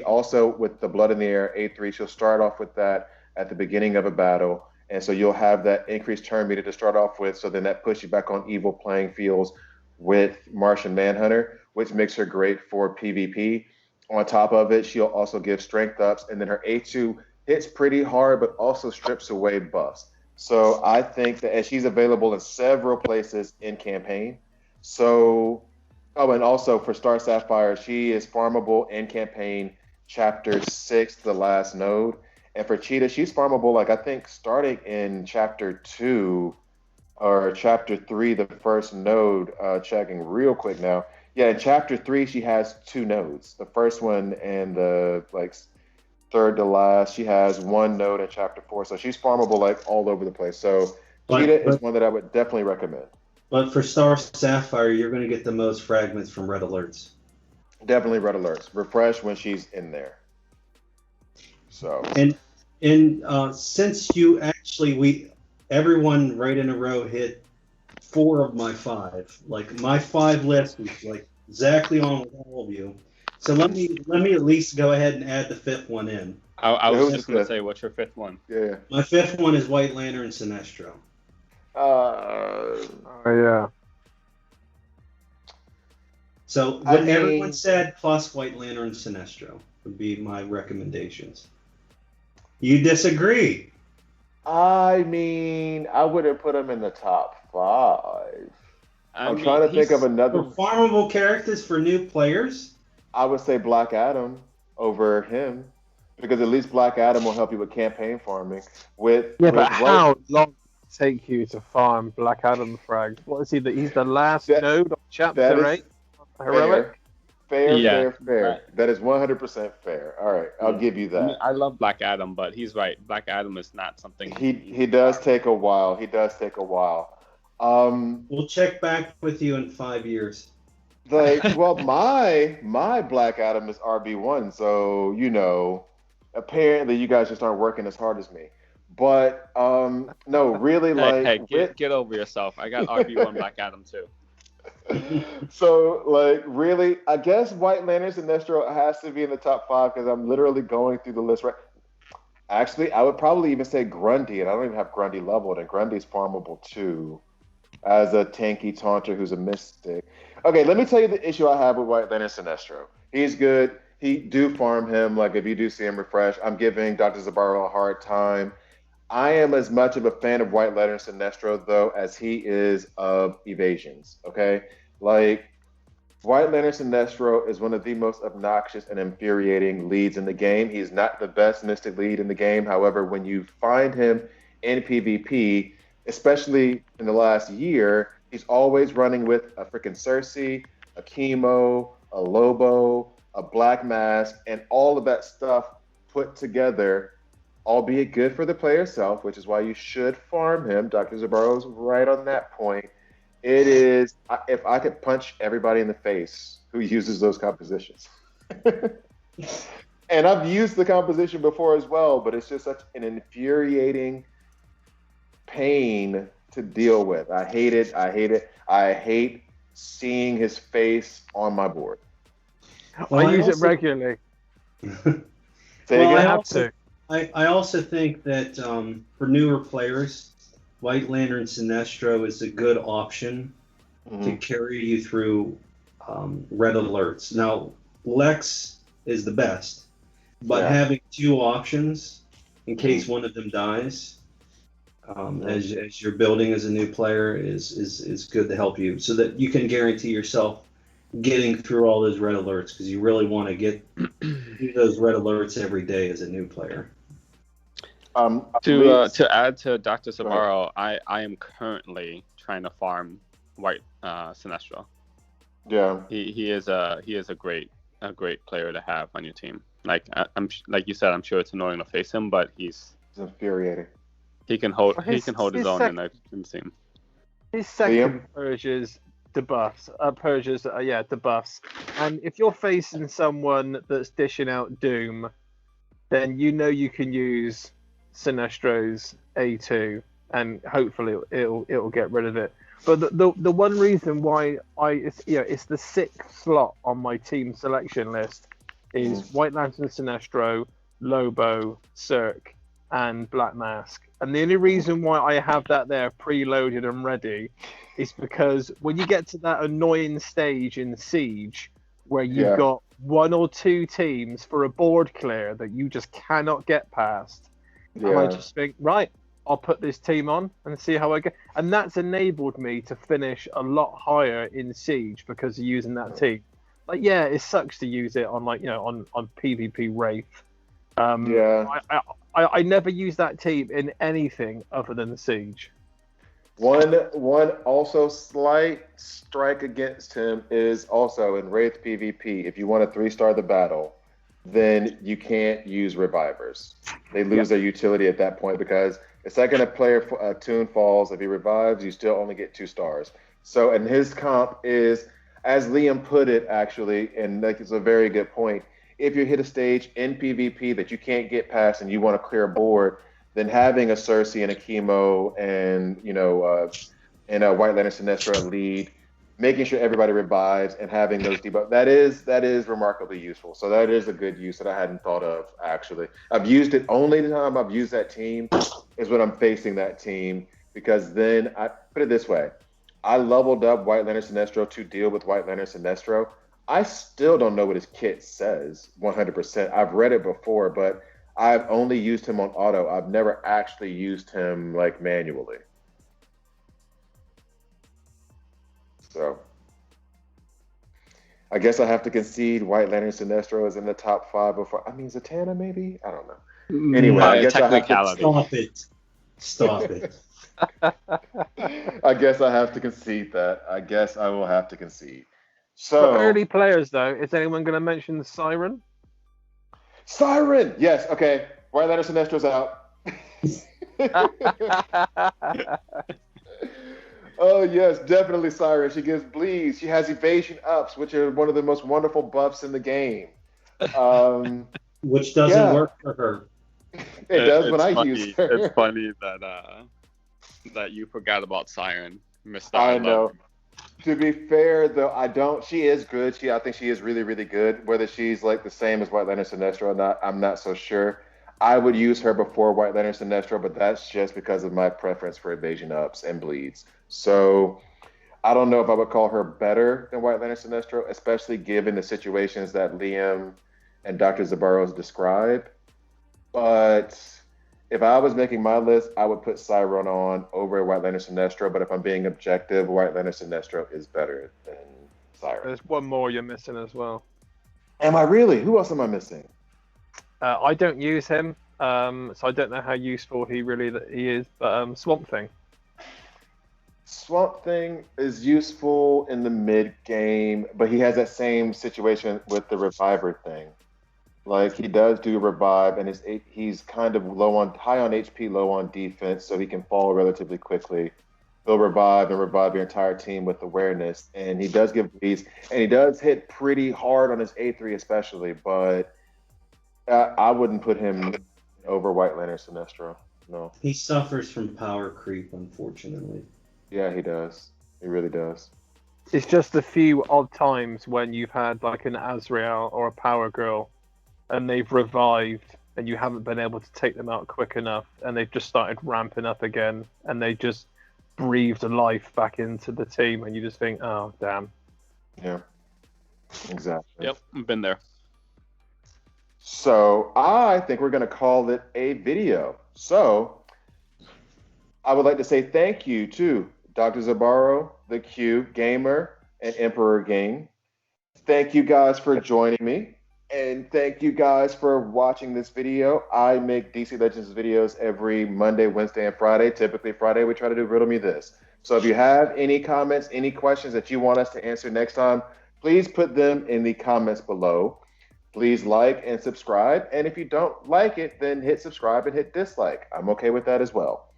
Speaker 2: also, with the Blood in the Air A3, she'll start off with that at the beginning of a battle. And so you'll have that increased turn meter to start off with. So then that puts you back on evil playing fields with Martian Manhunter, which makes her great for PvP. On top of it, she'll also give strength ups. And then her A2 hits pretty hard, but also strips away buffs. So I think that, as she's available in several places in campaign. So, and also for Star Sapphire, she is farmable in campaign chapter 6, the last node. And for Cheetah, she's farmable, like, I think starting in chapter 2 or chapter 3, the first node, checking real quick now. Yeah, in chapter 3, she has 2 nodes. The first one and the, like, third to last. She has 1 node in chapter 4. So she's farmable, like, all over the place. So Cheetah is one that I would definitely recommend. But
Speaker 3: for Star Sapphire, you're going to get the most fragments from red alerts.
Speaker 2: Definitely red alerts. Refresh when she's in there. So.
Speaker 3: And since you actually, everyone right in a row hit 4 of my 5. Like my 5 list is like exactly on with all of you. So let me at least go ahead and add the 5th one in.
Speaker 5: I was
Speaker 2: Who's
Speaker 5: just
Speaker 2: the
Speaker 5: going to
Speaker 2: fifth?
Speaker 5: say, what's your 5th one?
Speaker 2: Yeah.
Speaker 3: My 5th one is White Lantern Sinestro.
Speaker 4: Oh yeah.
Speaker 3: So
Speaker 2: I
Speaker 3: what
Speaker 2: mean-
Speaker 3: everyone said plus White Lantern Sinestro would be my recommendations. You disagree?
Speaker 2: I mean, I wouldn't put him in the top 5. I'm trying to think of another.
Speaker 3: For farmable characters for new players?
Speaker 2: I would say Black Adam over him, because at least Black Adam will help you with campaign farming.
Speaker 4: Yeah, but how long does it take you to farm Black Adam frags? What is he? He's the last node of Chapter 8? Heroic?
Speaker 5: Yeah.
Speaker 2: Fair. That is 100% fair. All right, I'll give you
Speaker 5: I mean,
Speaker 2: that.
Speaker 5: I love Black Adam, but he's right. Black Adam is not something.
Speaker 2: He does take a while.
Speaker 3: We'll check back with you in 5 years.
Speaker 2: Well, my Black Adam is RB1, so apparently you guys just aren't working as hard as me. But no, really,
Speaker 5: get over yourself. I got RB1 Black Adam too.
Speaker 2: So, really, I guess White Lantern Sinestro has to be in the top 5 because I'm literally going through the list right. Actually, I would probably even say Grundy, and I don't even have Grundy leveled, and Grundy's farmable too, as a tanky taunter who's a mystic. Okay, let me tell you the issue I have with White Lantern Sinestro. He's good. He do farm him. Like, if you do see him refresh, I'm giving Dr. Zibarro a hard time. I am as much of a fan of White Lantern Sinestro, though, as he is of evasions, okay? Like, White Lantern Sinestro is one of the most obnoxious and infuriating leads in the game. He's not the best mystic lead in the game. However, when you find him in PvP, especially in the last year, he's always running with a freaking Cersei, a Chemo, a Lobo, a Black Mask, and all of that stuff put together, albeit good for the player itself, which is why you should farm him. Dr. Zibarro's right on that point. It is, if I could punch everybody in the face who uses those compositions. And I've used the composition before as well, but it's just such an infuriating pain to deal with. I hate it. I hate seeing his face on my board.
Speaker 4: I use it regularly.
Speaker 2: Say again?
Speaker 4: I have to.
Speaker 3: I also think that for newer players, White Lantern Sinestro is a good option to carry you through red alerts. Now, Lex is the best, but having 2 options in case one of them dies, as you're building as a new player, is good to help you, so that you can guarantee yourself getting through all those red alerts, because you really want to do those red alerts every day as a new player.
Speaker 5: To add to Dr. Zibarro, I am currently trying to farm White Sinestro.
Speaker 2: Yeah,
Speaker 5: he is a great player to have on your team. Like like you said, I'm sure it's annoying to face him, but he's
Speaker 2: infuriating.
Speaker 5: He can hold his own in the team.
Speaker 4: His second Persia's debuffs, debuffs, and if you're facing someone that's dishing out Doom, then you can use Sinestro's A2, and hopefully it'll get rid of it. But the one reason why it's the 6th slot on my team selection list is White Lantern Sinestro, Lobo, Cirque, and Black Mask. And the only reason why I have that there preloaded and ready is because when you get to that annoying stage in Siege where you've got 1 or 2 teams for a board clear that you just cannot get past, and I just think, right, I'll put this team on and see how I go. And that's enabled me to finish a lot higher in Siege because of using that team. Like, yeah, it sucks to use it on on PvP REVE. I never use that team in anything other than Siege.
Speaker 2: One also slight strike against him is also in Wraith PvP. If you want to 3-star the battle, then you can't use revivers. They lose their utility at that point, because the second a player tune falls, if he revives, you still only get 2 stars. So, and his comp is, as Liam put it, actually, and it's a very good point, if you hit a stage in PvP that you can't get past and you want to clear a board, then having a Cersei and a Chemo and and White Lantern Sinestro at lead, making sure everybody revives and having those debuff. That is remarkably useful. So that is a good use that I hadn't thought of, actually. I've used it only the time I've used that team is when I'm facing that team, because then I put it this way. I leveled up White Lantern Sinestro to deal with White Lantern Sinestro. I still don't know what his kit says 100%. I've read it before, but I've only used him on auto. I've never actually used him like manually. So I guess I have to concede White Lantern Sinestro is in the top 5 before. I mean, Zatanna maybe? I don't know. Anyway, I guess I have to
Speaker 3: Stop it. Stop it.
Speaker 2: I guess I have to concede that. I guess I will have to concede.
Speaker 4: For
Speaker 2: So
Speaker 4: early players, though, is anyone going to mention Siren?
Speaker 2: Siren! Yes, okay. White Lantern Sinestro's out. Oh, yes, definitely Siren. She gives bleeds. She has evasion ups, which are one of the most wonderful buffs in the game.
Speaker 3: Which doesn't work for her.
Speaker 2: It does when I use her.
Speaker 5: It's funny that you forgot about Siren, Mr.
Speaker 2: I know. To be fair, though, I don't. She is good. I think she is really, really good. Whether she's like the same as White Lantern Sinestro or not, I'm not so sure. I would use her before White Lantern Sinestro, but that's just because of my preference for evasion ups and bleeds. So I don't know if I would call her better than White Lantern Sinestro, especially given the situations that Liam and Dr. Zibarro describe. But if I was making my list, I would put Siren on over White Lantern Sinestro. But if I'm being objective, White Lantern Sinestro is better than Siren.
Speaker 4: There's one more you're missing as well.
Speaker 2: Am I really? Who else am I missing?
Speaker 4: I don't use him, so I don't know how useful he is. But Swamp Thing.
Speaker 2: Swamp Thing is useful in the mid game, but he has that same situation with the Reviver thing. Like, he does do revive, and he's kind of high on HP, low on defense, so he can fall relatively quickly. He'll revive and revive your entire team with awareness, and he does give bleeds, and he does hit pretty hard on his A3 especially, but I wouldn't put him over White Lantern Sinestro. No.
Speaker 3: He suffers from power creep, unfortunately.
Speaker 2: Yeah, he does. He really does.
Speaker 4: It's just a few odd times when you've had like an Azrael or a Power Girl, and they've revived, and you haven't been able to take them out quick enough, and they've just started ramping up again, and they just breathed life back into the team, and you just think, oh, damn.
Speaker 2: Yeah, exactly.
Speaker 5: Yep, I've been there.
Speaker 2: So I think we're going to call it a video. So I would like to say thank you to Dr. Zibarro, theQgamer, and EmperorGing. Thank you guys for joining me. And thank you guys for watching this video. I make DC Legends videos every Monday, Wednesday, and Friday. Typically Friday, we try to do Riddle Me This. So if you have any comments, any questions that you want us to answer next time, please put them in the comments below. Please like and subscribe. And if you don't like it, then hit subscribe and hit dislike. I'm okay with that as well.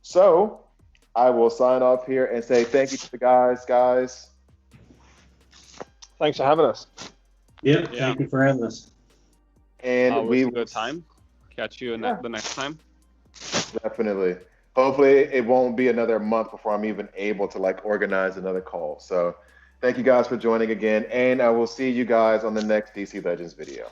Speaker 2: So I will sign off here and say thank you to the guys.
Speaker 4: Thanks for having us.
Speaker 3: Yeah, thank you for having us.
Speaker 2: And we
Speaker 5: will good time. Catch you the next time.
Speaker 2: Definitely. Hopefully it won't be another month before I'm even able to organize another call. So thank you guys for joining again, and I will see you guys on the next DC Legends video.